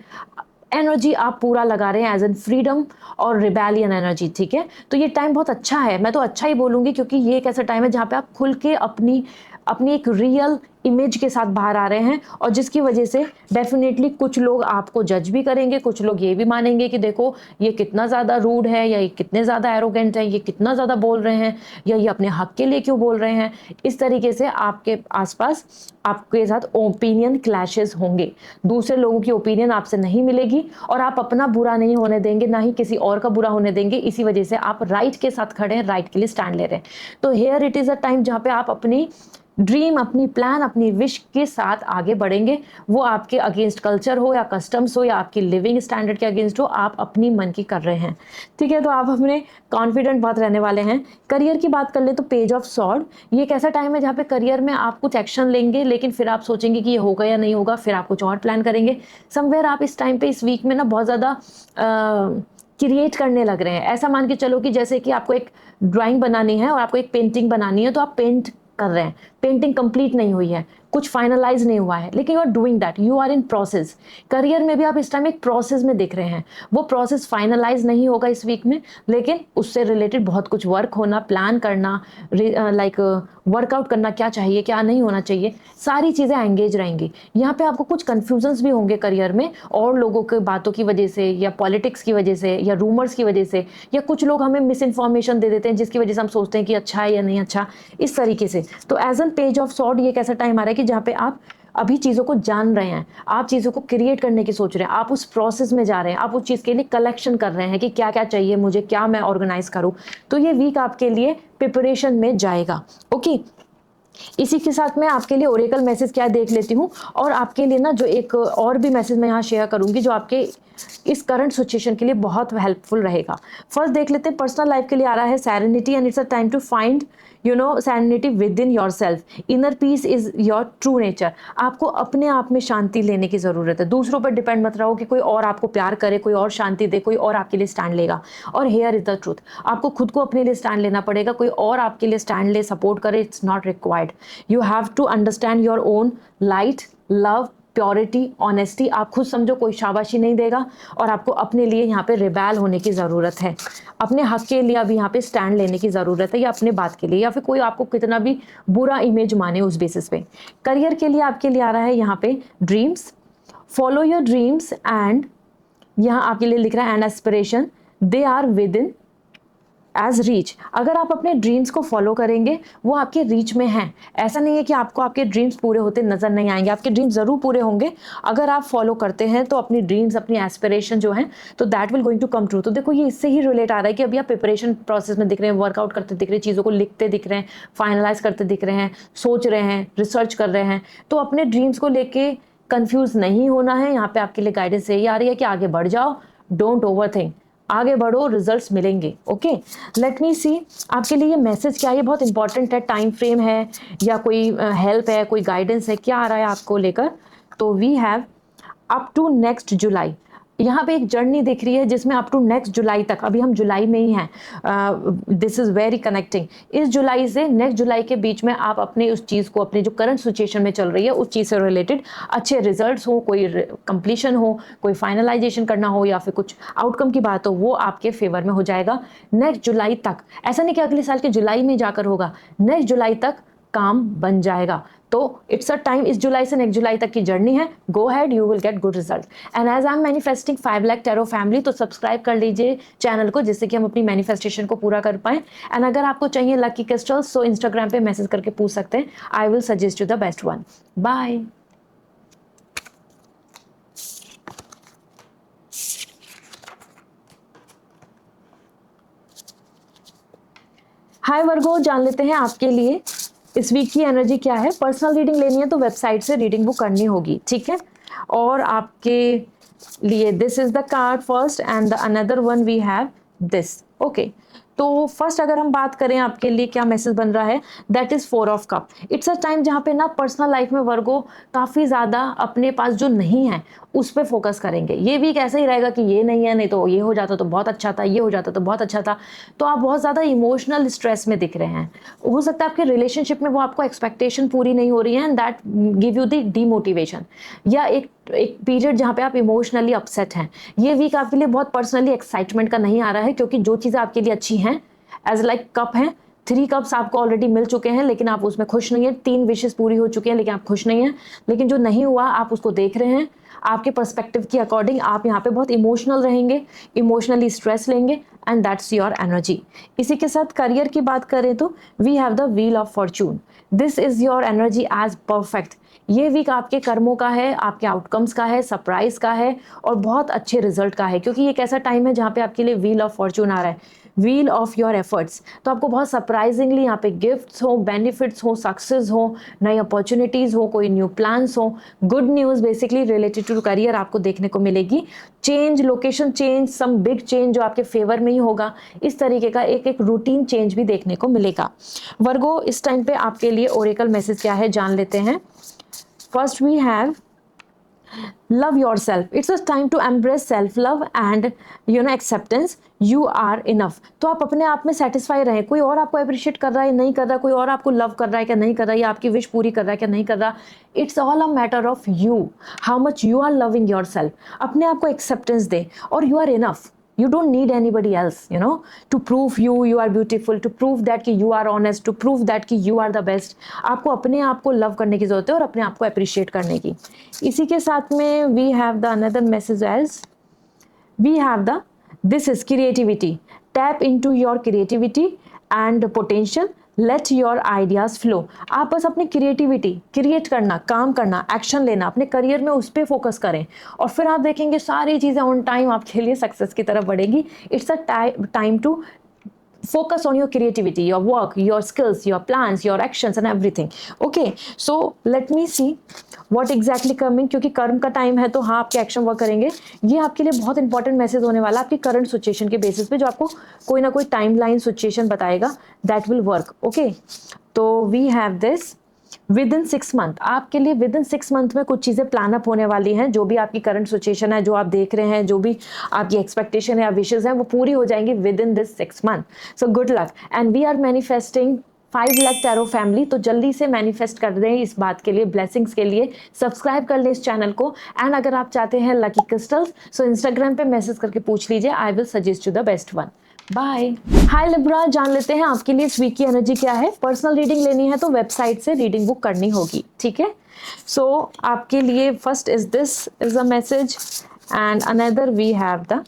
एनर्जी आप पूरा लगा रहे हैं एज एन फ्रीडम और रिबेलियन एनर्जी, ठीक है। तो ये टाइम बहुत अच्छा है, मैं तो अच्छा ही बोलूँगी क्योंकि ये एक ऐसा टाइम है जहाँ पे आप खुल के अपनी एक रियल इमेज के साथ बाहर आ रहे हैं, और जिसकी वजह से डेफिनेटली कुछ लोग आपको जज भी करेंगे, कुछ लोग ये भी मानेंगे कि देखो ये कितना ज़्यादा रूड है, या ये कितने ज़्यादा एरोगेंट है, ये कितना ज़्यादा बोल रहे हैं, या ये अपने हक के लिए क्यों बोल रहे हैं। इस तरीके से आपके आसपास आपके साथ ओपिनियन क्लैशेस होंगे, दूसरे लोगों की ओपिनियन आपसे नहीं मिलेगी और आप अपना बुरा नहीं होने देंगे, ना ही किसी और का बुरा होने देंगे। इसी वजह से आप राइट के साथ खड़े हैं, राइट के लिए स्टैंड ले रहे हैं। तो here it is a time जहाँ पे आप अपनी ड्रीम, अपनी प्लान, अपनी विश के साथ आगे बढ़ेंगे। वो आपके अगेंस्ट कल्चर हो या कस्टम्स हो या आपकी लिविंग स्टैंडर्ड के अगेंस्ट हो, आप अपनी मन की कर रहे हैं, ठीक है। तो आप अपने कॉन्फिडेंट बहुत रहने वाले हैं। करियर की बात कर ले तो पेज ऑफ सॉर्ड, ये एक ऐसा टाइम है जहाँ पे करियर में आप कुछ एक्शन लेंगे लेकिन फिर आप सोचेंगे कि ये होगा या नहीं होगा, फिर आप कुछ और प्लान करेंगे। समवेयर आप इस टाइम पे, इस वीक में ना बहुत ज़्यादा क्रिएट करने लग रहे हैं। ऐसा मान के चलो कि जैसे कि आपको एक ड्राइंग बनानी है और आपको एक पेंटिंग बनानी है, तो आप पेंट कर रहे हैं, पेंटिंग कंप्लीट नहीं हुई है, कुछ फाइनलाइज नहीं हुआ है, लेकिन you are doing that, you are in process. Career में भी आप इस टाइम एक प्रोसेस में दिख रहे हैं, वो प्रोसेस फाइनलाइज नहीं होगा इस वीक में, लेकिन उससे रिलेटेड बहुत कुछ वर्क होना, प्लान करना, लाइक वर्कआउट करना, क्या चाहिए क्या नहीं होना चाहिए, सारी चीज़ें एंगेज रहेंगी। यहाँ पे आपको कुछ कन्फ्यूजन्स भी होंगे करियर में, और लोगों के बातों की वजह से या पॉलिटिक्स की वजह से या रूमर्स की वजह से, या कुछ लोग हमें मिस इन्फॉर्मेशन दे देते हैं जिसकी वजह से हम सोचते हैं कि अच्छा है या नहीं अच्छा, इस तरीके से। तो as an page of sword ये एक ऐसा टाइम आ रहा है कि जहाँ पे आप अभी चीज़ों को जान रहे हैं, आप चीज़ों को क्रिएट करने की सोच रहे हैं, आप उस प्रोसेस में जा रहे हैं, आप उस चीज़ के लिए कलेक्शन कर रहे हैं कि क्या क्या चाहिए मुझे, क्या मैं ऑर्गेनाइज करूँ। तो ये वीक आपके लिए प्रिपरेशन में जाएगा। ओके, इसी के साथ मैं आपके लिए ओरेकल मैसेज क्या देख लेती हूँ, और आपके लिए ना जो एक और भी मैसेज मैं यहाँ शेयर करूँगी जो आपके इस करंट सिचुएशन के लिए बहुत हेल्पफुल रहेगा। फर्स्ट देख लेते हैं, पर्सनल लाइफ के लिए आ रहा है serenity, and it's a time to find serenity with in your self. Inner peace is your true nature. आपको अपने आप में शांति लेने की ज़रूरत है। दूसरों पर डिपेंड मत रहो कि कोई और आपको प्यार करे, कोई और शांति दे, कोई और आपके लिए स्टैंड लेगा। और हेयर इज द ट्रूथ, आपको खुद को अपने लिए स्टैंड लेना पड़ेगा। कोई और आपके लिए स्टैंड ले, सपोर्ट करे, it's not required. You have to understand your own light, love, purity, honesty. आप खुद समझो, कोई शाबाशी नहीं देगा, और आपको अपने लिए यहाँ पे रिबेल होने की ज़रूरत है। अपने हक के लिए अभी यहाँ पे स्टैंड लेने की ज़रूरत है, या अपने बात के लिए, या फिर कोई आपको कितना भी बुरा इमेज माने उस बेसिस पे। करियर के लिए आपके लिए आ रहा है यहाँ पे dreams, follow your dreams, and यहाँ आपके लिए लिख रहा है an aspiration, they are with in as reach. अगर आप अपने ड्रीम्स को फॉलो करेंगे, वो आपके रीच में हैं। ऐसा नहीं है कि आपको आपके ड्रीम्स पूरे होते नजर नहीं आएंगे, आपके ड्रीम्स जरूर पूरे होंगे अगर आप फॉलो करते हैं तो अपनी ड्रीम्स, अपनी एस्पिरेशन जो हैं, तो that will going to come true. तो देखो, ये इससे ही रिलेट आ रहा है कि अभी आप प्रिपरेशन प्रोसेस में दिख रहे हैं, वर्कआउट करते दिख रहे हैं, चीज़ों को लिखते दिख रहे हैं, फाइनलाइज करते दिख रहे हैं, सोच रहे हैं, रिसर्च कर रहे हैं। तो अपने ड्रीम्स को लेके कंफ्यूज नहीं होना है। यहाँ पे आपके लिए गाइडेंस यही आ रही है कि आगे बढ़ जाओ, डोंट ओवर थिंक, आगे बढ़ो, रिजल्ट्स मिलेंगे। ओके, लेट मी सी आपके लिए ये मैसेज क्या है। ये बहुत इंपॉर्टेंट है, टाइम फ्रेम है या कोई हेल्प है, कोई गाइडेंस है, क्या आ रहा है आपको लेकर। तो we have up to next July. यहाँ पे एक जर्नी दिख रही है जिसमें अप टू नेक्स्ट जुलाई तक, अभी हम जुलाई में ही हैं, दिस इज़ वेरी कनेक्टिंग। इस जुलाई से नेक्स्ट जुलाई के बीच में आप अपने उस चीज़ को, अपने जो करंट सिचुएशन में चल रही है उस चीज़ से रिलेटेड अच्छे रिजल्ट्स हो, कोई कंप्लीशन हो, कोई फाइनलाइजेशन करना हो, या फिर कुछ आउटकम की बात हो, वो आपके फेवर में हो जाएगा नेक्स्ट जुलाई तक। ऐसा नहीं कि अगले साल के जुलाई में जाकर होगा, नेक्स्ट जुलाई तक काम बन जाएगा। तो इट्स अ टाइम, इस जुलाई से नेक्स्ट जुलाई तक की जर्नी है। Go ahead, you will get good result. And as I am manifesting 5 lakh tarot family, तो सब्सक्राइब कर लीजिए चैनल को, जिससे कि हम अपनी मैनिफेस्टेशन को पूरा कर पाएं। एंड अगर आपको चाहिए लकी क्रिस्टल्स, तो इंस्टाग्राम पे मैसेज करके पूछ सकते हैं, I will suggest you the best one. Bye. Hi Virgo, जान लेते हैं आपके लिए इस वीक की एनर्जी क्या है। पर्सनल रीडिंग लेनी है तो वेबसाइट से रीडिंग बुक करनी होगी, ठीक है। और आपके लिए this is the card first, and the another one we have this. Okay, तो फर्स्ट अगर हम बात करें आपके लिए क्या मैसेज बन रहा है, that is 4 of cup. It's a time जहाँ पे ना पर्सनल लाइफ में वर्गो काफ़ी ज़्यादा अपने पास जो नहीं है उस पर फोकस करेंगे। ये वीक ऐसा ही रहेगा कि ये नहीं है, नहीं तो ये हो जाता तो बहुत अच्छा था, ये हो जाता तो बहुत अच्छा था। तो आप बहुत ज़्यादा इमोशनल स्ट्रेस में दिख रहे हैं। हो सकता है आपके रिलेशनशिप में वो आपको एक्सपेक्टेशन पूरी नहीं हो रही है, and that give you the demotivation, या एक पीरियड जहाँ पे आप इमोशनली अपसेट हैं। ये वीक आपके लिए बहुत पर्सनली एक्साइटमेंट का नहीं आ रहा है, क्योंकि जो चीज़ें आपके लिए अच्छी हैं एज लाइक कप हैं, 3 कप्स आपको ऑलरेडी मिल चुके हैं, लेकिन आप उसमें खुश नहीं है। 3 विशेस पूरी हो चुकी हैं, लेकिन आप खुश नहीं हैं। लेकिन जो नहीं हुआ आप उसको देख रहे हैं। आपके पर्सपेक्टिव के अकॉर्डिंग आप यहाँ पे बहुत इमोशनल रहेंगे, इमोशनली स्ट्रेस लेंगे, एंड दैट्स योर एनर्जी। इसी के साथ करियर की बात करें तो we have the wheel of fortune. This is your energy as perfect. ये वीक आपके कर्मों का है, आपके आउटकम्स का है, सरप्राइज का है, और बहुत अच्छे रिजल्ट का है, क्योंकि ये एक ऐसा टाइम है जहाँ पे आपके लिए व्हील ऑफ फॉर्चून आ रहा है, व्हील ऑफ योर एफर्ट्स। तो आपको बहुत सरप्राइजिंगली यहाँ पे गिफ्ट्स हो, बेनिफिट्स हो, सक्सेस हो, नई अपॉर्चुनिटीज़ हो, कोई न्यू प्लान्स हो, good news basically related to career आपको देखने को मिलेगी। Change, location change, some big change जो आपके फेवर में ही होगा, इस तरीके का एक रूटीन चेंज भी देखने को मिलेगा। वर्गो, इस टाइम पे आपके लिए ओरेकल मैसेज क्या है जान लेते हैं। First we have love yourself. It's a time to embrace self love and acceptance. You are enough. तो आप अपने आप में सेटिस्फाई रहें। कोई और आपको अप्रिशिएट कर रहा है नहीं कर रहा, कोई और आपको लव कर रहा है क्या नहीं कर रहा, या आपकी विश पूरी कर रहा है क्या नहीं कर रहा, it's all a matter of you, how much you are loving your self. अपने आप को एक्सेप्टेंस दे, और you are enough. You don't need anybody else, to prove you are beautiful, to prove that कि you are honest, to prove that कि you are the best. आपको अपने आप को लव करने की जरूरत है और अपने आप को अप्रिशिएट करने की। इसी के साथ में we have the another message as we have the this is creativity. Tap into your creativity and potential. Let your ideas flow. आप बस अपनी क्रिएटिविटी क्रिएट करना, काम करना, एक्शन लेना, अपने करियर में उस पर फोकस करें, और फिर आप देखेंगे सारी चीज़ें ऑन टाइम आपके लिए सक्सेस की तरफ बढ़ेगी। It's a time to focus on your creativity, your work, your skills, your plans, your actions and everything. Okay, so let me see what exactly coming, क्योंकि कर्म का टाइम है तो हाँ आपके एक्शन वर्क करेंगे। ये आपके लिए बहुत इंपॉर्टेंट मैसेज होने वाला आपकी करंट सिचुएशन के बेसिस पे, जो आपको कोई ना कोई टाइमलाइन सिचुएशन बताएगा, दैट विल वर्क। ओके, तो we have this with in 6 month, आपके लिए विद इन 6 मंथ में कुछ चीज़ें प्लान अप होने वाली हैं। जो भी आपकी करंट सिचुएशन है, जो आप देख रहे हैं, जो भी आपकी एक्सपेक्टेशन है या विशेज हैं, वो पूरी हो जाएंगी with in this 6 month. So good luck and we are manifesting 5 lakh tarot family. तो जल्दी से मैनिफेस्ट कर दें इस बात के लिए, ब्लेसिंग्स के लिए सब्सक्राइब कर लें इस चैनल को। एंड अगर आप चाहते हैं लकी क्रिस्टल्स, सो इंस्टाग्राम पे मैसेज करके पूछ लीजिए, I will suggest you the best one. Bye. Hi Libra, जान लेते हैं आपके लिए इस वीक की एनर्जी क्या है। पर्सनल रीडिंग लेनी है तो वेबसाइट से रीडिंग बुक करनी होगी, ठीक है। सो आपके लिए first is this is a message and another we have the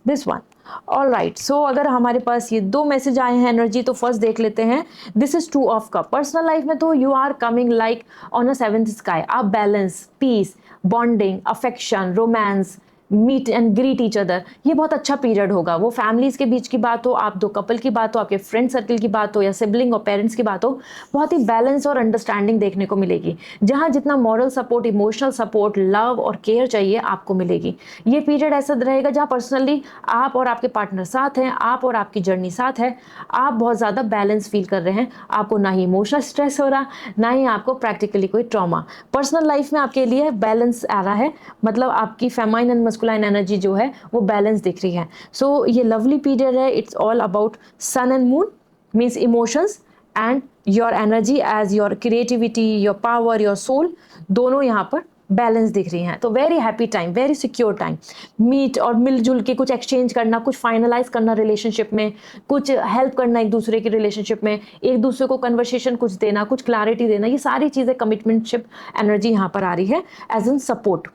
this one. All right, so अगर हमारे पास ये 2 मैसेज आए हैं एनर्जी, तो फर्स्ट देख लेते हैं। This is 2 of cup. Personal life में तो you are coming like on a 7th sky. आप balance, peace, bonding, affection, romance, meet and greet each other, ये बहुत अच्छा पीरियड होगा। वो फैमिलीज के बीच की बात हो, आप 2 कपल की बात हो, आपके फ्रेंड सर्कल की बात हो, या सिबलिंग और पेरेंट्स की बात हो, बहुत ही बैलेंस और अंडरस्टैंडिंग देखने को मिलेगी। जहाँ जितना moral support, emotional support, love और केयर चाहिए आपको मिलेगी। ये पीरियड ऐसा रहेगा जहाँ पर्सनली आप और आपके पार्टनर साथ हैं, आप और आपकी जर्नी साथ है, आप बहुत ज़्यादा बैलेंस फील कर रहे हैं। आपको ना ही इमोशनल स्ट्रेस हो रहा, ना ही आपको प्रैक्टिकली कोई ट्रॉमा। पर्सनल लाइफ में आपके लिए बैलेंस आ रहा है, मतलब आपकी फेमाइन एंड मस्कुलाइन एनर्जी जो है वो बैलेंस दिख रही है। सो ये लवली पीरियड है। It's all about sun and moon, means emotions and your energy as your creativity, your power, your soul, दोनों यहाँ पर बैलेंस दिख रही हैं। तो very happy time, very secure time. Meet और मिलजुल के कुछ एक्सचेंज करना, कुछ फाइनलाइज करना रिलेशनशिप में, कुछ हेल्प करना एक दूसरे की रिलेशनशिप में, एक दूसरे को कन्वर्सेशन कुछ देना, कुछ क्लैरिटी देना, ये सारी चीज़ें कमिटमेंटशिप एनर्जी यहाँ पर आ रही है एज इन सपोर्ट।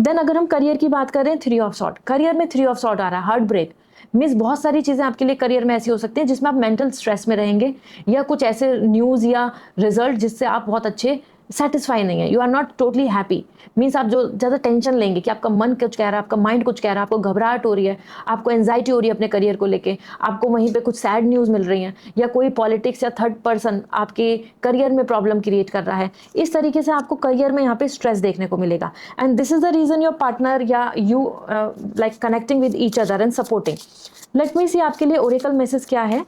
देन अगर हम करियर की बात करें, 3 ऑफ सॉर्ट, करियर में 3 ऑफ सॉर्ट आ रहा है। हार्ट ब्रेक मीन्स बहुत सारी चीज़ें आपके लिए करियर में ऐसी हो सकती हैं जिसमें आप मेंटल स्ट्रेस में रहेंगे, या कुछ ऐसे न्यूज़ या रिजल्ट जिससे आप बहुत अच्छे सेटिस्फाई नहीं है, you are not totally happy. Means आप जो ज़्यादा टेंशन लेंगे कि आपका मन कुछ कह रहा है, आपका माइंड कुछ कह रहा है, आपको घबराहट हो रही है, आपको एंजाइटी हो रही है अपने करियर को लेके, आपको वहीं पे कुछ सैड न्यूज़ मिल रही हैं, या कोई पॉलिटिक्स या थर्ड पर्सन आपके करियर में प्रॉब्लम क्रिएट कर रहा है। इस तरीके से आपको करियर में यहाँ पे स्ट्रेस देखने को मिलेगा। And this is the reason your partner या you like connecting with each other and supporting. Let me see आपके लिए ओरेकल मैसेज क्या है।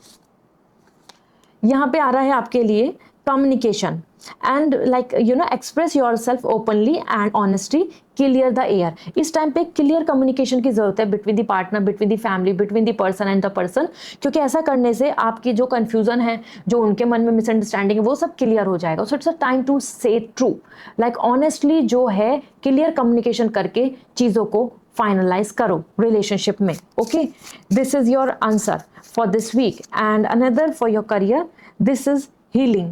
यहाँ पे आ रहा है आपके लिए communication and like you know express your self openly and honesty, clear the air. इस टाइम पे क्लियर कम्युनिकेशन की जरूरत है between the partner, between the family, between the person and the person, क्योंकि ऐसा करने से आपकी जो कन्फ्यूजन है, जो उनके मन में मिसअंडरस्टैंडिंग है, वो सब क्लियर हो जाएगा। So it's a time to say true, like honestly जो है क्लियर कम्युनिकेशन करके चीज़ों को फाइनलाइज करो रिलेशनशिप में। Okay, this is your answer for this week. And another for your career, this is healing.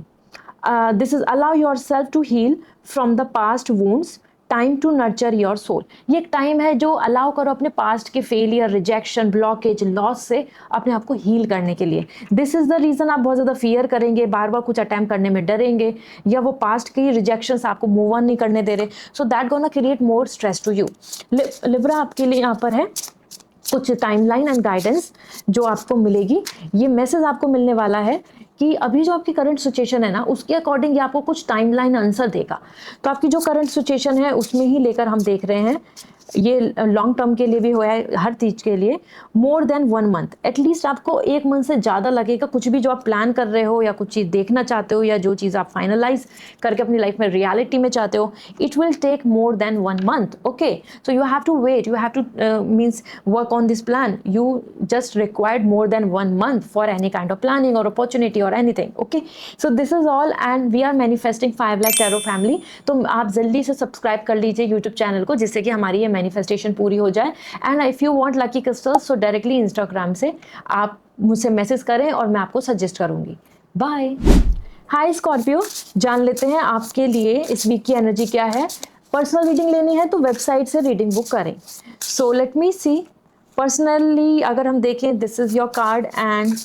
This is allow yourself to heal from the past wounds. Time to nurture your soul. ये एक time है जो allow करो अपने past के failure, rejection, blockage, loss से अपने आप को हील करने के लिए। दिस इज द रीज़न आप बहुत ज़्यादा फियर करेंगे, बार बार कुछ अटैम्प्ट करने में डरेंगे, या वो पास्ट की रिजेक्शंस आपको मूव ऑन नहीं करने दे रहे। So that gonna create more stress to you. Libra आपके लिए यहाँ पर है कुछ टाइमलाइन एंड गाइडेंस जो आपको मिलेगी। ये मैसेज आपको मिलने वाला है कि अभी जो आपकी करंट सिचुएशन है ना, उसके अकॉर्डिंग ये आपको कुछ टाइमलाइन आंसर देगा। तो आपकी जो करंट सिचुएशन है उसमें ही लेकर हम देख रहे हैं, ये लॉन्ग टर्म के लिए भी हुआ है, हर चीज़ के लिए मोर देन 1 मंथ, एटलीस्ट आपको 1 मंथ से ज़्यादा लगेगा। कुछ भी जो आप प्लान कर रहे हो, या कुछ चीज़ देखना चाहते हो, या जो चीज़ आप फाइनलाइज करके अपनी लाइफ में रियलिटी में चाहते हो, it will take more than 1 month. Okay, so you have to wait, you have to means work on this plan. You just required more than 1 month for any kind of planning और opportunity और anything. Okay, so this is all and we are manifesting 5 lakh tarot family. तो आप जल्दी से subscribe कर लीजिए YouTube channel को, जिससे कि हमारी ये मैनिफेस्टेशन पूरी हो जाए। And if you want lucky crystals, so directly Instagram से आप मुझसे मैसेज करें और मैं आपको सजेस्ट करूंगी। बाय। हाय स्कॉर्पियो, जान लेते हैं आपके लिए इस वीक की एनर्जी क्या है। पर्सनल रीडिंग लेनी है तो वेबसाइट से रीडिंग बुक करें। सो लेट मी सी पर्सनली अगर हम देखें, this is your card and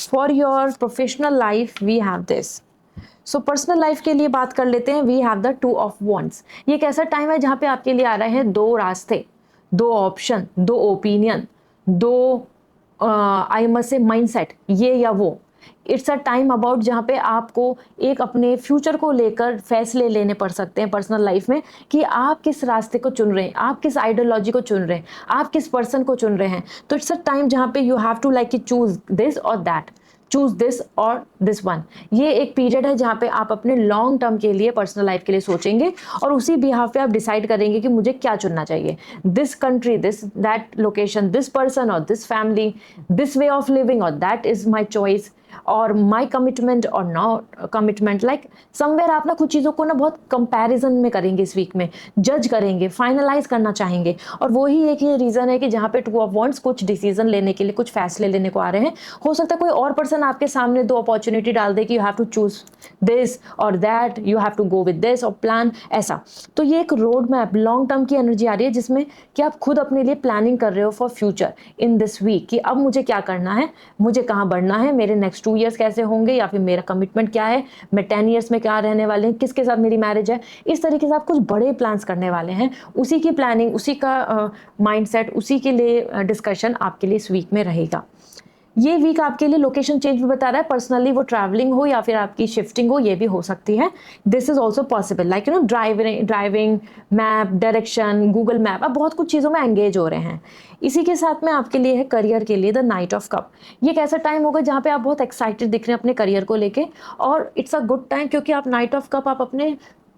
for your professional life we have this. So personal life के लिए बात कर लेते हैं, we have the 2 of wands. ये एक ऐसा टाइम है जहाँ पे आपके लिए आ रहे हैं 2 रास्ते, 2 option, 2 opinion, 2 I must say mindset, ये या वो। इट्स अ टाइम अबाउट जहाँ पे आपको एक अपने फ्यूचर को लेकर फैसले लेने पड़ सकते हैं पर्सनल लाइफ में, कि आप किस रास्ते को चुन रहे हैं, आप किस आइडियोलॉजी को चुन रहे हैं, आप किस पर्सन को चुन रहे हैं। तो इट्स अ टाइम जहाँ पे यू हैव टू लाइक कि चूज दिस और दैट, चूज दिस और दिस वन। ये एक पीरियड है जहाँ पे आप अपने लॉन्ग टर्म के लिए, पर्सनल लाइफ के लिए सोचेंगे और उसी बिहाफ पे आप डिसाइड करेंगे कि मुझे क्या चुनना चाहिए, this country, this that location, this person और this family, this way of living और दैट इज माई चॉइस, और माई कमिटमेंट और नॉट कमिटमेंट। लाइक समवेयर आप ना कुछ चीज़ों को ना बहुत कंपैरिजन में करेंगे, इस वीक में जज करेंगे, फाइनलाइज करना चाहेंगे। और वही एक ये रीज़न है कि जहाँ पे टू ऑफ वांट्स कुछ डिसीजन लेने के लिए, कुछ फैसले लेने को आ रहे हैं। हो सकता है कोई और पर्सन आपके सामने दो अपॉर्चुनिटी डाल दे कि you have to choose this और that, you have to go with this और प्लान ऐसा। तो ये एक रोड मैप, लॉन्ग टर्म की एनर्जी आ रही है जिसमें कि आप खुद अपने लिए प्लानिंग कर रहे हो for future in this week, कि अब मुझे क्या करना है, मुझे कहाँ बढ़ना है, मेरे नेक्स्ट 2 ईयर्स कैसे होंगे, या फिर मेरा कमिटमेंट क्या है, मैं 10 ईयर्स में क्या रहने वाले हैं, किसके साथ मेरी मैरिज है। इस तरीके से आप कुछ बड़े प्लान्स करने वाले हैं, उसी की प्लानिंग, उसी का माइंडसेट, उसी के लिए डिस्कशन आपके लिए इस वीक में रहेगा। ये वीक आपके लिए लोकेशन चेंज भी बता रहा है, पर्सनली वो ट्रैवलिंग हो या फिर आपकी शिफ्टिंग हो, ये भी हो सकती है। This is also possible, like you know driving, map, direction, Google map, आप बहुत कुछ चीज़ों में एंगेज हो रहे हैं। इसी के साथ में आपके लिए है करियर के लिए द नाइट ऑफ कप। ये एक ऐसा टाइम होगा जहाँ पे आप बहुत एक्साइटेड दिख रहे हैं अपने करियर को लेके, और इट्स अ गुड टाइम क्योंकि आप नाइट ऑफ कप, आप अपने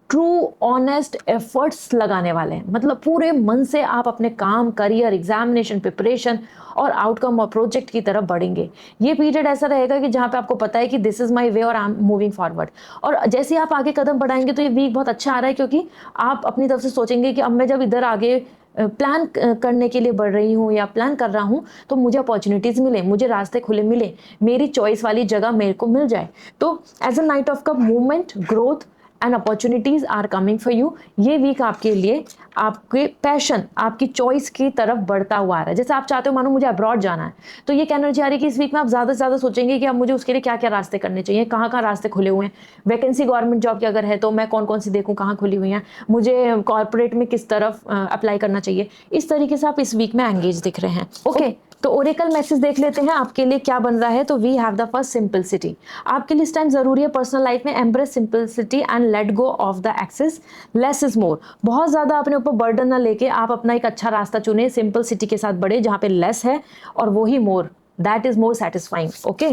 ट्रू ऑनेस्ट एफर्ट्स लगाने वाले हैं, मतलब पूरे मन से आप अपने काम, करियर, एग्जामिनेशन, प्रिपरेशन और आउटकम और प्रोजेक्ट की तरफ बढ़ेंगे। ये पीरियड ऐसा रहेगा कि जहाँ पे आपको पता है कि दिस इज माय वे और आई एम मूविंग फॉरवर्ड। और जैसे आप आगे कदम बढ़ाएंगे तो ये वीक बहुत अच्छा आ रहा है, क्योंकि आप अपनी तरफ से सोचेंगे कि अब मैं जब इधर आगे प्लान करने के लिए बढ़ रही हूँ या प्लान कर रहा हूँ तो मुझे अपॉर्चुनिटीज़ मिले, मुझे रास्ते खुले मिले, मेरी चॉइस वाली जगह मेरे को मिल जाए। तो as a knight of cups, movement, growth and opportunities are coming for you. ये वीक आपके लिए आपके पैशन, आपकी चॉइस की तरफ बढ़ता हुआ आ रहा है। जैसे आप चाहते हो, मानो मुझे अब्रॉड जाना है, तो ये क्या एनर्जी आ रही है कि इस वीक में आप ज़्यादा से ज़्यादा सोचेंगे कि अब मुझे उसके लिए क्या क्या रास्ते करने चाहिए, कहाँ कहाँ रास्ते खुले हुए हैं। वैकेंसी गवर्नमेंट जॉब की अगर है तो मैं कौन कौन सी देखूँ, कहाँ खुली हुई हैं, मुझे कॉर्पोरेट में किस तरफ अप्लाई करना चाहिए। इस तरीके से आप इस वीक में एंगेज दिख रहे हैं। ओके, तो ओरेकल मैसेज देख लेते हैं आपके लिए क्या बन रहा है। तो we have the first simplicity. आपके लिए इस टाइम जरूरी है पर्सनल लाइफ में embrace simplicity and let go of the excess, less is more. बहुत ज्यादा अपने ऊपर बर्डन ना लेके आप अपना एक अच्छा रास्ता चुने, सिंपलिसिटी के साथ बढ़े, जहाँ पे लेस है और वही more, that is more satisfying. Okay,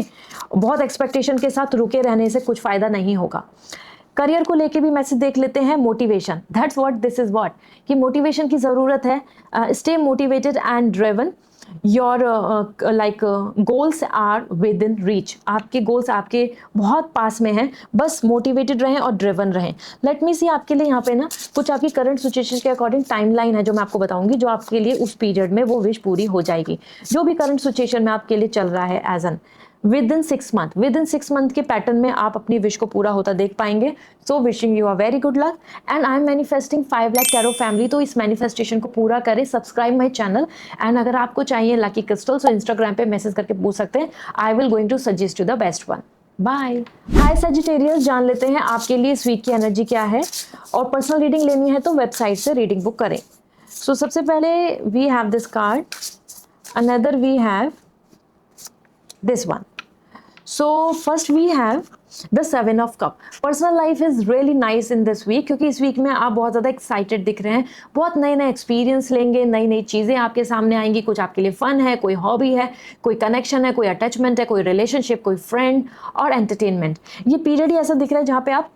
बहुत एक्सपेक्टेशन के साथ रुके रहने से कुछ फायदा नहीं होगा। करियर को लेके भी मैसेज देख लेते हैं, motivation, that's what this is what, कि मोटिवेशन की ज़रूरत है। Stay motivated and driven, your like goals are with in reach. आपके गोल्स आपके बहुत पास में हैं, बस मोटिवेटेड रहें और ड्रिवन रहें। लेट मी सी, आपके लिए यहाँ पे ना कुछ आपकी करंट सिचुएशन के अकॉर्डिंग टाइमलाइन है जो मैं आपको बताऊंगी, जो आपके लिए उस पीरियड में वो विश पूरी हो जाएगी, जो भी करंट सिचुएशन में आपके लिए चल रहा है as an with in 6 month के पैटर्न में आप अपनी विश को पूरा होता देख पाएंगे। So wishing you a very good luck and I am manifesting 5 lakh tarot family. तो इस मैनिफेस्टेशन को पूरा करें, सब्सक्राइब माई चैनल, एंड अगर आपको चाहिए लकी क्रिस्टल्स तो इंस्टाग्राम पे मैसेज करके पूछ सकते हैं। I will going to suggest you the best one. Bye. Hi Sagittarius, जान लेते हैं आपके लिए इस वीक की एनर्जी क्या है, और पर्सनल रीडिंग लेनी है तो वेबसाइट से रीडिंग बुक करें। सो सबसे पहले we have this card, another we have this one. So first we have the 7 of cup. Personal life is really nice in this week, क्योंकि इस वीक में आप बहुत ज़्यादा एक्साइटेड दिख रहे हैं, बहुत नए नए एक्सपीरियंस लेंगे, नई नई चीज़ें आपके सामने आएंगी। कुछ आपके लिए फन है, कोई हॉबी है, कोई कनेक्शन है, कोई अटैचमेंट है, कोई रिलेशनशिप, कोई फ्रेंड और एंटरटेनमेंट। ये पीरियड ही ऐसा दिख रहा है जहाँ पे आप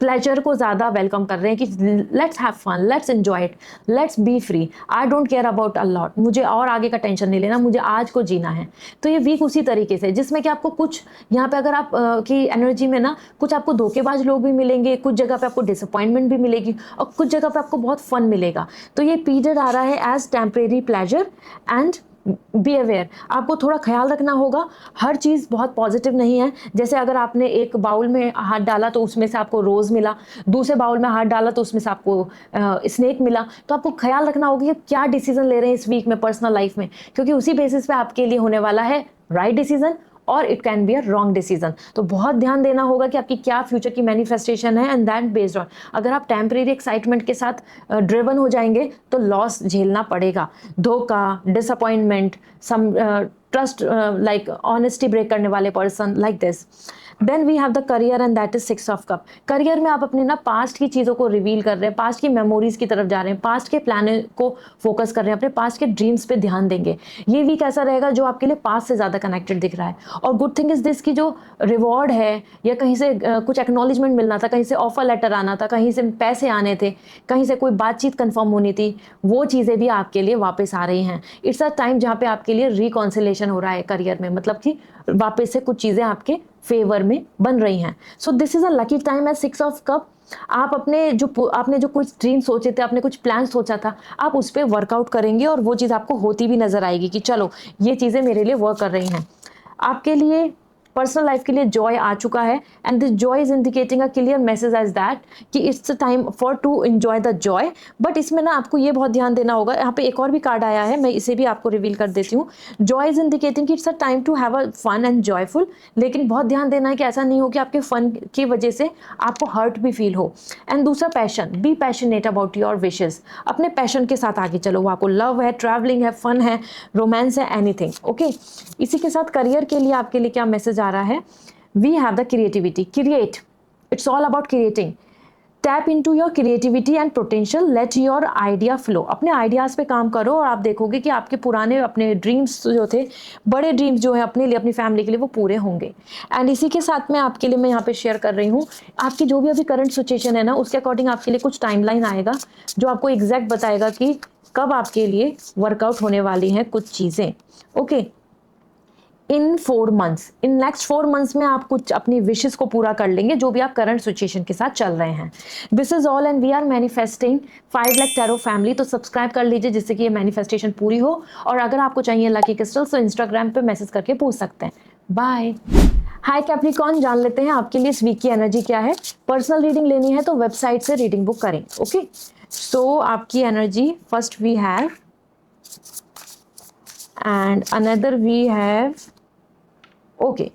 प्लेजर को ज़्यादा वेलकम कर रहे हैं कि let's have fun, let's enjoy it, let's be free, I don't care about a lot, मुझे और आगे का टेंशन नहीं लेना, मुझे आज को जीना है। तो ये वीक उसी तरीके से, जिसमें कि आपको कुछ यहाँ पे अगर आप की एनर्जी में ना कुछ आपको धोखेबाज लोग भी मिलेंगे, कुछ जगह पे आपको डिसअपॉइंटमेंट भी मिलेगी और कुछ जगह पे आपको बहुत फन मिलेगा। तो ये पीरियड आ रहा है as temporary pleasure and be aware. आपको थोड़ा ख्याल रखना होगा, हर चीज़ बहुत पॉजिटिव नहीं है। जैसे अगर आपने एक बाउल में हाथ डाला तो उसमें से आपको रोज़ मिला, दूसरे बाउल में हाथ डाला तो उसमें से आपको स्नेक मिला। तो आपको ख्याल रखना होगा कि क्या डिसीजन ले रहे हैं इस वीक में पर्सनल लाइफ में, क्योंकि उसी बेसिस पे आपके लिए होने वाला है राइट डिसीजन और it can be a wrong decision. तो बहुत ध्यान देना होगा कि आपकी क्या फ्यूचर की मैनिफेस्टेशन है, एंड दैट बेस्ड ऑन, अगर आप टेम्परेरी एक्साइटमेंट के साथ ड्रिवन हो जाएंगे तो लॉस झेलना पड़ेगा, धोखा, disappointment, some trust, like honesty break करने वाले person, like this. Then we have the career and that is 6 of cups. Career में आप अपने ना पास्ट की चीज़ों को रिवील कर रहे हैं, पास्ट की मेमोरीज की तरफ जा रहे हैं, पास्ट के प्लान को फोकस कर रहे हैं, अपने पास्ट के ड्रीम्स पे ध्यान देंगे। ये वीक ऐसा रहेगा जो आपके लिए पास्ट से ज़्यादा कनेक्टेड दिख रहा है। और गुड थिंग इज दिस की जो रिवॉर्ड है, या कहीं से कुछ एक्नॉलेजमेंट मिलना था, कहीं से ऑफर लेटर आना था, कहीं से पैसे आने थे, कहीं से कोई बातचीत कंफर्म होनी थी, वो चीज़ें भी आपके लिए वापस आ रही हैं। इट्स अ टाइम जहाँ पे आपके लिए रिकॉन्सिलेशन हो रहा है करियर में, मतलब कि वापस से कुछ चीज़ें आपके फेवर में बन रही हैं। So this is a lucky time as 6 of cups. आप आपने जो कुछ ड्रीम सोचे थे, आपने कुछ प्लान सोचा था, आप उस पर वर्कआउट करेंगे और वो चीज़ आपको होती भी नजर आएगी कि चलो ये चीज़ें मेरे लिए वर्क कर रही हैं। आपके लिए पर्सनल लाइफ के लिए जॉय आ चुका है, and this joy is indicating a clear message as that कि it's time for to enjoy the joy. But इसमें ना आपको ये बहुत ध्यान देना होगा, यहाँ पे एक और भी कार्ड आया है, मैं इसे भी आपको रिवील कर देती हूँ। जॉय इज इंडिकेटिंग कि it's a time to have a fun and joyful, लेकिन बहुत ध्यान देना है कि ऐसा नहीं हो कि आपके फन की वजह से आपको हर्ट भी फील हो। एंड दूसरा passion, be passionate about your wishes, अपने पैशन के साथ आगे चलो, वो आपको लव है, ट्रैवलिंग है, फन है, रोमांस है, एनीथिंग। ओके, इसी के साथ करियर के लिए आपके लिए क्या मैसेज आ रहा है? We have the creativity. Create. It's all about creating. Tap into your creativity and potential. Let your idea flow. अपने आइडियाज़ पे काम करो और आप देखोगे कि आपके पुराने अपने ड्रीम्स जो थे, बड़े ड्रीम्स जो है अपने लिए, अपनी फैमिली के लिए, वो पूरे होंगे। एंड इसी के साथ में आपके लिए मैं यहाँ पे शेयर कर रही हूँ, आपकी जो भी अभी करंट सिचुएशन है ना, उसके अकॉर्डिंग आपके लिए कुछ टाइमलाइन आएगा जो आपको एग्जैक्ट बताएगा कि कब आपके लिए वर्कआउट होने वाली हैं कुछ चीज़ें। Okay, in 4 months, in next 4 months में आप कुछ अपनी विशेस को पूरा कर लेंगे जो भी आप करंट सिचुएशन के साथ चल रहे हैं। This is all and we are manifesting 5 lakh tarot family. तो सब्सक्राइब कर लीजिए जिससे कि ये मैनिफेस्टेशन पूरी हो, और अगर आपको चाहिए लकी क्रिस्टल्स तो इंस्टाग्राम पे मैसेज करके पूछ सकते हैं। बाय। हाय कैप्रिकॉर्न, जान लेते हैं आपके लिए इस वीक की एनर्जी क्या है। पर्सनल रीडिंग लेनी है तो वेबसाइट से रीडिंग बुक करें। ओके, सो आपकी energy first we have, and another we have. Okay,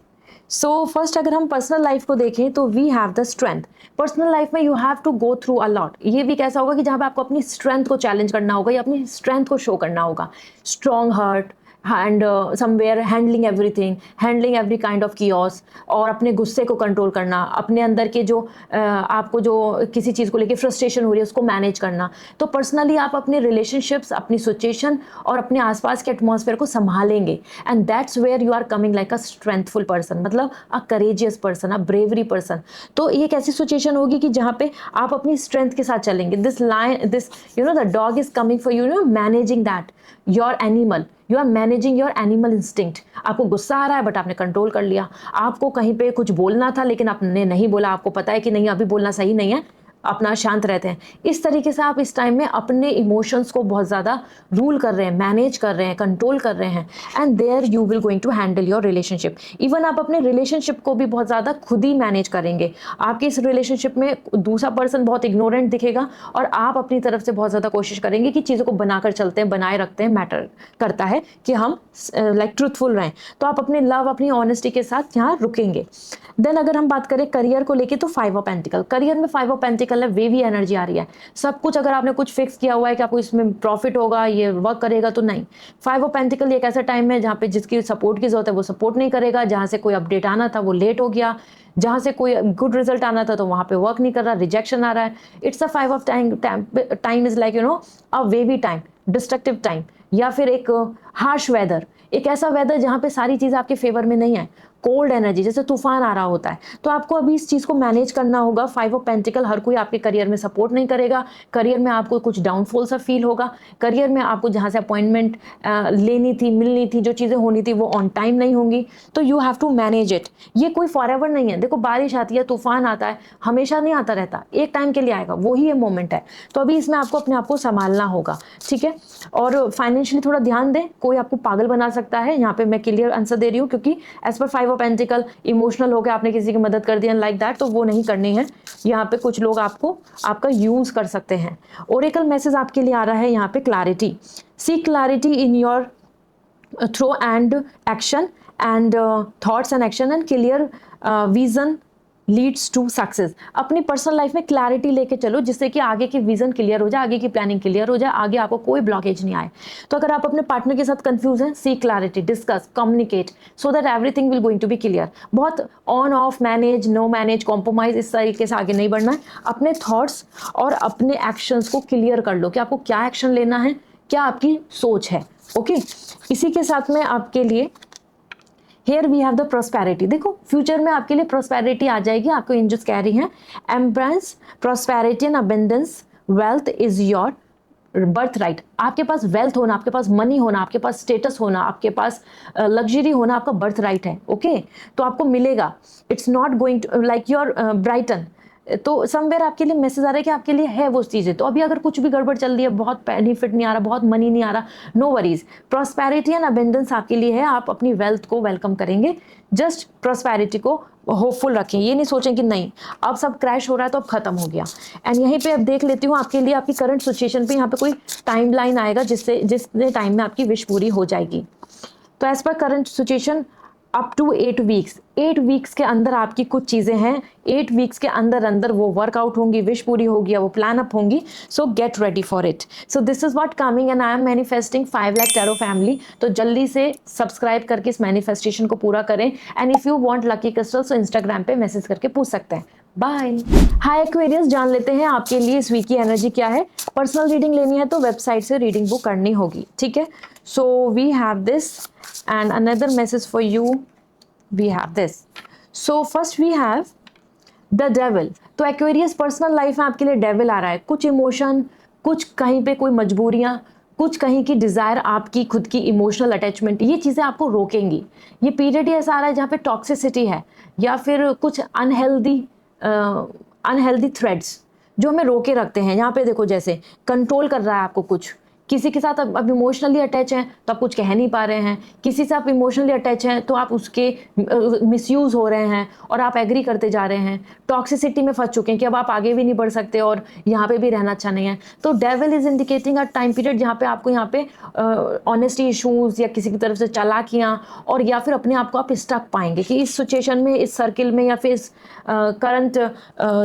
so first अगर हम पर्सनल लाइफ को देखें तो we have the strength. Personal life में you have to go through a lot. ये भी कैसा होगा कि जहाँ पे आपको अपनी स्ट्रेंथ को चैलेंज करना होगा या अपनी स्ट्रेंथ को शो करना होगा। Strong heart and somewhere handling everything, handling every kind of chaos, और अपने गुस्से को कंट्रोल करना, अपने अंदर के जो आपको जो किसी चीज़ को लेके फ्रस्ट्रेशन हो रही है उसको मैनेज करना। तो पर्सनली आप अपने रिलेशनशिप्स, अपनी सिचुएशन और अपने आसपास के एटमॉस्फेयर को संभालेंगे, and that's where you are coming like a strengthful person, मतलब a courageous person, a bravery person. तो ये एक ऐसी सिचुएशन होगी कि जहाँ पे आप अपनी स्ट्रेंथ के साथ चलेंगे। This line, this you know the dog is coming for you know managing that your animal, you are managing your animal instinct. आपको गुस्सा आ रहा है बट आपने कंट्रोल कर लिया। आपको कहीं पे कुछ बोलना था लेकिन आपने नहीं बोला, आपको पता है कि नहीं अभी बोलना सही नहीं है, अपना शांत रहते हैं। इस तरीके से आप इस टाइम में अपने इमोशंस को बहुत ज़्यादा रूल कर रहे हैं, मैनेज कर रहे हैं, कंट्रोल कर रहे हैं, and there you will going to handle your relationship. Even आप अपने रिलेशनशिप को भी बहुत ज़्यादा खुद ही मैनेज करेंगे। आपके इस रिलेशनशिप में दूसरा पर्सन बहुत इग्नोरेंट दिखेगा और आप अपनी तरफ से बहुत ज़्यादा कोशिश करेंगे कि चीज़ों को बनाकर चलते हैं, बनाए रखते हैं। मैटर करता है कि हम लाइक ट्रूथफुल रहें। तो आप अपने लव, अपनी ऑनेस्टी के साथ यहाँ रुकेंगे। देन अगर हम बात करें करियर को लेके तो 5 ऑफ पेंटिकल, करियर में 5 ऑफ पेंटिकल है, वेवी एनर्जी आ रही है। सब कुछ अगर आपने कुछ फिक्स किया हुआ है कि आपको इसमें प्रॉफिट होगा, ये वर्क करेगा, तो नहीं। 5 ऑफ पेंटिकल एक ऐसा टाइम है जहाँ पे जिसकी सपोर्ट की जरूरत है वो सपोर्ट नहीं करेगा, जहाँ से कोई अपडेट आना था वो लेट हो गया, जहाँ से कोई गुड रिजल्ट आना था तो वहाँ पे वर्क नहीं कर रहा, रिजेक्शन आ रहा है। It's a 5 of time is like you know a wavy time, destructive time, या फिर एक हार्श वेदर, एक ऐसा वेदर जहाँ पे सारी चीज़ आपके फेवर में नहीं है। कोल्ड एनर्जी, जैसे तूफान आ रहा होता है। तो आपको अभी इस चीज़ को मैनेज करना होगा। 5 ऑफ पेंटिकल, हर कोई आपके करियर में सपोर्ट नहीं करेगा, करियर में आपको कुछ डाउनफॉल सा फील होगा, करियर में आपको जहाँ से अपॉइंटमेंट लेनी थी, मिलनी थी, जो चीज़ें होनी थी वो ऑन टाइम नहीं होंगी। तो you have to manage it. ये कोई फॉरएवर नहीं है। देखो बारिश आती है, तूफान आता है, हमेशा नहीं आता रहता, एक टाइम के लिए आएगा, वही ये मोमेंट है। तो अभी इसमें आपको अपने आप को संभालना होगा, ठीक है। और फाइनेंशियली थोड़ा ध्यान दें, कोई आपको पागल बना सकता है। यहाँ पे मैं क्लियर आंसर दे रही हूँ क्योंकि as per 5 of pentacle emotional हो गए, आपने किसी की मदद कर दी लाइक दैट, तो वो नहीं करनी है। यहाँ पे कुछ लोग आपको आपका यूज कर सकते हैं। ओरेकल मैसेज आपके लिए आ रहा है यहाँ पे, clarity, see clarity in your throw and action and thoughts and action and clear vision leads to success. अपनी पर्सनल लाइफ में क्लैरिटी लेके चलो, जिससे कि आगे की विजन क्लियर हो जाए, आगे की प्लानिंग क्लियर हो जाए, आगे आपको कोई ब्लॉकेज नहीं आए। तो अगर आप अपने पार्टनर के साथ कंफ्यूज हैं, seek clarity, discuss, communicate so that everything will going to be clear. बहुत on off, manage, no manage, compromise, इस तरीके से आगे नहीं बढ़ना है। अपने थॉट्स और अपने एक्शंस को क्लियर कर लो कि आपको क्या एक्शन लेना है, क्या आपकी सोच है। ओके, इसी के साथ में आपके लिए here we have the prosperity. देखो फ्यूचर में आपके लिए प्रोस्पेरिटी आ जाएगी, आपको एंजल्स कह रही हैं embrace prosperity and abundance, wealth is your birth right. आपके पास वेल्थ होना, आपके पास मनी होना, आपके पास स्टेटस होना, आपके पास लग्जरी होना आपका बर्थ राइट है। ओके, तो आपको मिलेगा। It's not going to like your brighten. तो समवेयर आपके लिए मैसेज आ रहा है कि आपके लिए है वो चीज़ें। तो अभी अगर कुछ भी गड़बड़ चल रही है, बहुत बेनिफिट नहीं आ रहा, बहुत मनी नहीं आ रहा, no worries, prosperity and abundance आपके लिए है। आप अपनी वेल्थ को वेलकम करेंगे। जस्ट प्रॉस्पेरिटी को होपफुल रखें, ये नहीं सोचें कि नहीं अब सब क्रैश हो रहा है तो अब खत्म हो गया। एंड यहीं पे अब देख लेती हूँ आपके लिए आपकी करंट सिचुएशन पे यहाँ पे कोई टाइमलाइन आएगा जिसने टाइम में आपकी विश पूरी हो जाएगी। तो as per current situation up to 8 weeks, 8 weeks के अंदर आपकी कुछ चीज़ें हैं, 8 वीक्स के अंदर अंदर वो वर्कआउट होंगी, विश पूरी होगी या वो प्लान अप होंगी। सो get ready for it. So this is what coming and I am manifesting 5 lakh tarot family. तो जल्दी से सब्सक्राइब करके इस मैनिफेस्टेशन को पूरा करें। And if you want lucky crystals तो इंस्टाग्राम पे मैसेज करके पूछ सकते हैं। बाय। हाय एक्वेरियस, जान लेते हैं आपके लिए इस वीक की एनर्जी क्या है। पर्सनल रीडिंग लेनी है तो वेबसाइट से रीडिंग बुक करनी होगी, ठीक है। So we have this and another message for you, we have this. So first we have the devil. तो एक्वेरियस पर्सनल लाइफ में आपके लिए डेविल आ रहा है। कुछ इमोशन, कुछ कहीं पे कोई मजबूरियां, कुछ कहीं की डिज़ायर, आपकी खुद की इमोशनल अटैचमेंट, ये चीज़ें आपको रोकेंगी। ये पीरियड ही ऐसा आ रहा है जहाँ पे टॉक्सिसिटी है या फिर कुछ अनहेल्दी थ्रेड्स जो हमें रोके रखते हैं। यहाँ पे देखो जैसे कंट्रोल कर रहा है आपको कुछ, किसी के साथ अब इमोशनली अटैच हैं तो आप कुछ कह नहीं पा रहे हैं, किसी से आप इमोशनली अटैच हैं तो आप उसके मिसयूज़ हो रहे हैं और आप एग्री करते जा रहे हैं। टॉक्सिसिटी में फंस चुके हैं कि अब आप आगे भी नहीं बढ़ सकते और यहाँ पे भी रहना अच्छा नहीं है। तो devil is indicating a time period जहाँ पे आपको यहाँ पे ऑनेस्टी इशूज़ या किसी की तरफ से चालाकियाँ और या फिर अपने आप को आप स्टक पाएंगे कि इस सिचुएशन में, इस सर्किल में या फिर इस करंट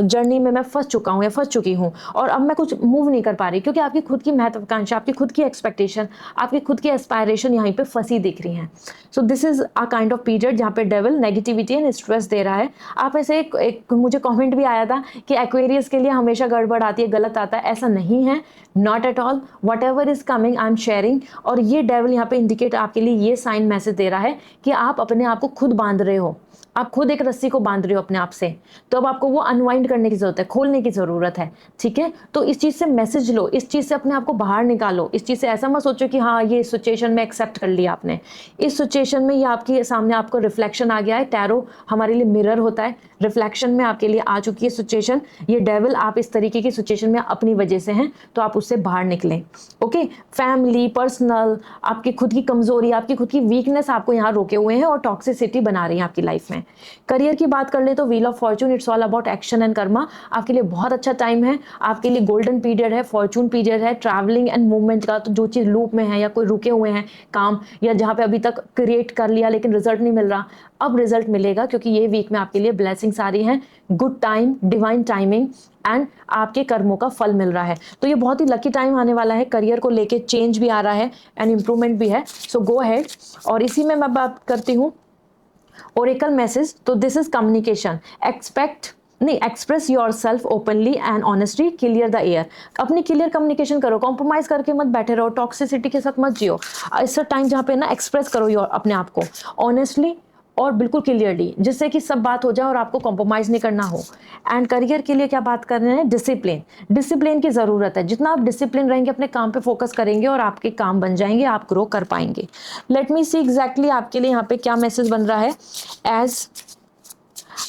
जर्नी में मैं फंस चुका हूँ या फंस चुकी हूँ और अब मैं कुछ मूव नहीं कर पा रही, क्योंकि आपकी खुद की महत्वाकांक्षा, आपकी खुद की एक्सपेक्टेशन, आपकी खुद की एस्पायरेशन यहाँ पे फंसी दिख रही हैं। So this is a kind of period जहाँ पे डेविल नेगेटिविटी एंड स्ट्रेस दे रहा है। आप ऐसे एक मुझे कमेंट भी आया था कि एक्वेरियस के लिए हमेशा गड़बड़ आती है, गलत आता है, ऐसा नहीं है, not at all. What ever is coming I am sharing. और ये डेविल यहाँ पे इंडिकेट आपके लिए ये साइन मैसेज दे रहा है कि आप अपने आप को खुद बांध रहे हो, आप खुद एक रस्सी को बांध रहे हो अपने आप से। तो अब आपको वो अनवाइंड करने की जरूरत है, खोलने की जरूरत है, ठीक है। तो इस चीज से मैसेज लो, इस चीज से अपने आप को बाहर निकालो। इस चीज से ऐसा मत सोचो कि हाँ ये सिचुएशन में एक्सेप्ट कर लिया आपने। इस सिचुएशन में ये आपके सामने आपको रिफ्लेक्शन आ गया है। टैरो हमारे लिए मिरर होता है, रिफ्लेक्शन में आपके लिए आ चुकी है सिचुएशन। ये डेविल आप इस तरीके की सिचुएशन में अपनी वजह से हैं, तो आप उससे बाहर निकलें। ओके, फैमिली, पर्सनल, आपकी खुद की कमजोरी, आपकी खुद की वीकनेस आपको यहाँ रोके हुए हैं और टॉक्सिसिटी बना रही है आपकी लाइफ में। करियर की बात कर ले तो wheel of Fortune, it's all about action and Karma. आपके लिए बहुत अच्छा टाइम है, आपके लिए गोल्डन पीरियड है, फॉर्चून पीरियड है, ट्रैवलिंग एंड मूवमेंट का। तो जो चीज़ लूप में है या कोई रुके हुए हैं काम, या जहाँ पे अभी तक क्रिएट कर लिया लेकिन रिजल्ट नहीं मिल रहा, अब रिजल्ट मिलेगा, क्योंकि ये वीक में आपके लिए ब्लेसिंग्स आ रही हैं, good time, divine timing and आपके कर्मों का फल मिल रहा है। तो ये बहुत ही लकी टाइम आने वाला है। करियर को लेके चेंज भी आ रहा है एंड इम्प्रूवमेंट भी है। सो गो अहेड। और इसी में मैं बात करती हूँ ओरेकल मैसेज। तो this is communication, express your self openly and honestly, clear the air. अपनी क्लियर कम्युनिकेशन करो, कॉम्प्रोमाइज करके मत बैठे रहो, टॉक्सिसिटी के साथ मत जियो। ऐसा टाइम जहाँ पे ना एक्सप्रेस करो योर अपने आप को ऑनेस्टली और बिल्कुल क्लियरली, जिससे कि सब बात हो जाए और आपको कॉम्प्रोमाइज़ नहीं करना हो। एंड करियर के लिए क्या बात कर रहे हैं, डिसिप्लिन की ज़रूरत है। जितना आप डिसिप्लिन रहेंगे, अपने काम पे फोकस करेंगे और आपके काम बन जाएंगे, आप ग्रो कर पाएंगे। लेट मी सी एग्जैक्टली आपके लिए यहाँ पे क्या मैसेज बन रहा है।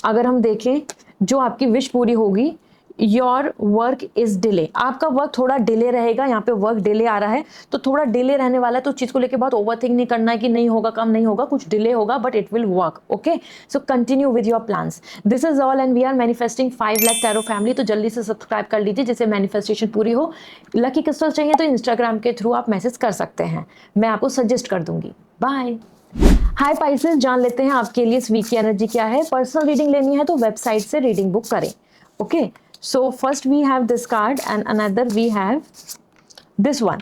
अगर हम देखें जो आपकी विश पूरी होगी, योर वर्क इज डिले, आपका वर्क थोड़ा डिले रहेगा। यहाँ पे वर्क डिले आ रहा है तो थोड़ा डिले रहने वाला है। तो चीज़ को लेके बहुत ओवरथिंक नहीं करना है कि नहीं होगा, काम नहीं होगा, कुछ डिले होगा, but it will work. Okay, so continue with your plans. This is all and we are manifesting 5 lakh tarot family. तो जल्दी से सब्सक्राइब कर लीजिए जिससे मैनिफेस्टेशन पूरी हो। लकी क्रिस्टल चाहिए तो इंस्टाग्राम के थ्रू आप मैसेज कर सकते हैं, मैं आपको सजेस्ट कर दूंगी। बाय। हाय पाइसेस, जान लेते हैं आपके लिए इस वीक की एनर्जी क्या है। पर्सनल रीडिंग लेनी है तो वेबसाइट से रीडिंग बुक करें। Okay, so first we have this card and another we have this one.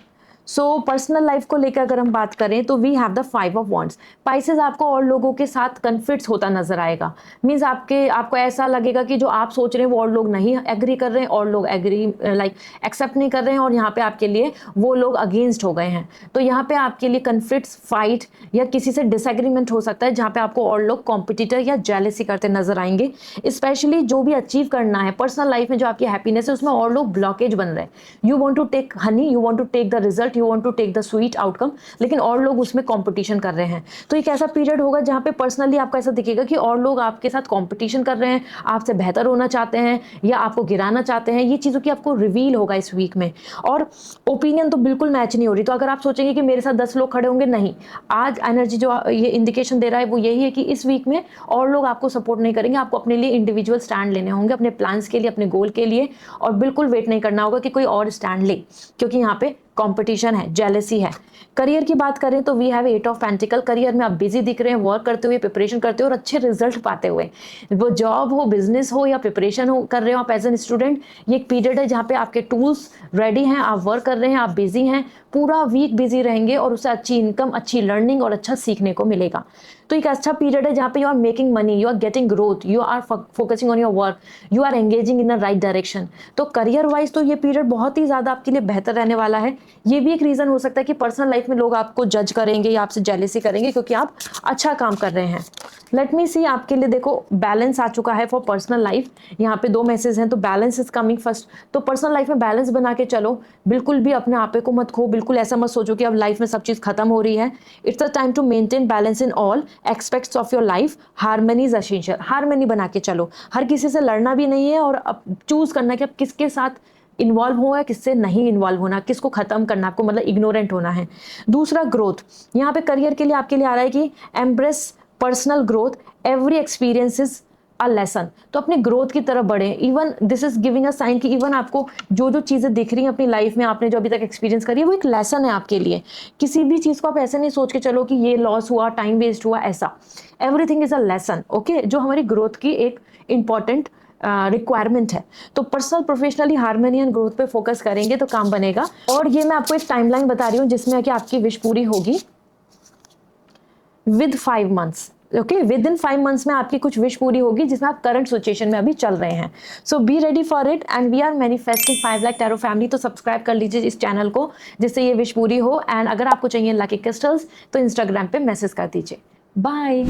So personal life को लेकर अगर हम बात करें तो we have the 5 of wands. Pisces आपको और लोगों के साथ कन्फ्लिक्ट्स होता नजर आएगा। मीन्स आपको ऐसा लगेगा कि जो आप सोच रहे हैं वो और लोग नहीं एग्री कर रहे हैं, और लोग एग्री एक्सेप्ट नहीं कर रहे हैं, और यहाँ पे आपके लिए वो लोग अगेंस्ट हो गए हैं। तो यहाँ पे आपके लिए कन्फ्लिक्ट्स, फाइट या किसी से डिसएग्रीमेंट हो सकता है, जहाँ पे आपको और लोग कॉम्पिटिटर या जेलेसी करते नजर आएंगे। स्पेशली जो भी अचीव करना है पर्सनल लाइफ में, जो आपकी हैप्पीनेस है उसमें और लोग ब्लॉकेज बन रहे हैं। You want to take honey, you want to take the result, you want to take the sweet outcome, लेकिन और लोग उसमें कंपटीशन कर रहे हैं। तो एक ऐसा पीरियड होगा जहां पे पर्सनली आपको ऐसा दिखेगा कि और लोग आपके साथ कंपटीशन कर रहे हैं, आपसे बेहतर होना चाहते हैं या आपको गिराना चाहते हैं। ये चीज़ों की आपको रिवील होगा इस वीक में। और ओपिनियन तो बिल्कुल मैच नहीं हो रही। तो अगर आप सोचेंगे कि मेरे साथ 10 लोग खड़े होंगे, नहीं, आज एनर्जी जो ये इंडिकेशन दे रहा है वो यही है कि इस वीक में और लोग आपको सपोर्ट नहीं करेंगे। आपको अपने लिए इंडिविजुअल स्टैंड लेने होंगे, अपने प्लान्स के लिए, अपने गोल के लिए, और बिल्कुल वेट नहीं करना होगा कि कोई और स्टैंड ले, क्योंकि यहाँ पे कंपटीशन है, जेलेसी है। करियर की बात करें तो we have 8 of pentacle. Career में आप बिजी दिख रहे हैं, वर्क करते हुए, प्रिपरेशन करते हुए और अच्छे रिजल्ट पाते हुए। वो जॉब हो, बिजनेस हो या प्रिपरेशन हो कर रहे हो आप एज एन स्टूडेंट, ये एक पीरियड है जहाँ पे आपके टूल्स रेडी हैं, आप वर्क कर रहे हैं, आप बिजी हैं, पूरा वीक बिजी रहेंगे और उससे अच्छी इनकम, अच्छी लर्निंग और अच्छा सीखने को मिलेगा। तो एक अच्छा पीरियड है जहाँ पे you are making money, you are getting growth, you are focusing on your work, you are engaging in the right direction. तो करियर वाइज तो ये पीरियड बहुत ही ज़्यादा आपके लिए बेहतर रहने वाला है। ये भी एक रीज़न हो सकता है कि पर्सनल लाइफ में लोग आपको जज करेंगे या आपसे जेलेसी करेंगे क्योंकि आप अच्छा काम कर रहे हैं। लेट मी सी आपके लिए, देखो बैलेंस आ चुका है फॉर पर्सनल लाइफ। यहाँ पे 2 मैसेज हैं, तो बैलेंस इज कमिंग फर्स्ट। तो पर्सनल लाइफ में बैलेंस बना के चलो, बिल्कुल भी अपने आपे को मत खो, बिल्कुल ऐसा मत सोचो कि अब लाइफ में सब चीज़ खत्म हो रही है। It's the time to maintain balance in all aspects of your life. Harmony is essential. Harmony बना के चलो, हर किसी से लड़ना भी नहीं है, और अब चूज करना कि अब किसके साथ इन्वॉल्व हो या किससे नहीं इन्वॉल्व होना, किसको खत्म करना, आपको मतलब इग्नोरेंट होना है। दूसरा ग्रोथ, यहाँ पे करियर के लिए आपके लिए आ रहा है कि embrace personal growth, every experience is a lesson. तो अपने ग्रोथ की तरफ बढ़े। Even this is giving a sign कि इवन आपको जो जो चीज़ें दिख रही हैं अपनी लाइफ में, आपने जो अभी तक एक्सपीरियंस करी है, वो एक लेसन है आपके लिए। किसी भी चीज़ को आप ऐसे नहीं सोच के चलो कि ये लॉस हुआ, टाइम वेस्ट हुआ, ऐसा। Everything is a lesson, okay, जो हमारी ग्रोथ की एक इंपॉर्टेंट रिक्वायरमेंट है। तो personal professionally harmony and growth पे फोकस करेंगे तो काम बनेगा। और ये मैं आपको एक टाइमलाइन बता रही हूँ जिसमें कि आपकी विश पूरी होगी with 5 months. Okay, with in 5 months में आपकी कुछ विश पूरी होगी जिसमें आप करंट सिचुएशन में अभी चल रहे हैं। So be ready for it and we are manifesting 5 lakh tarot family. तो सब्सक्राइब कर लीजिए इस चैनल को जिससे ये विश पूरी हो। एंड अगर आपको चाहिए लकी क्रिस्टल्स तो इंस्टाग्राम पे मैसेज कर दीजिए। बाय।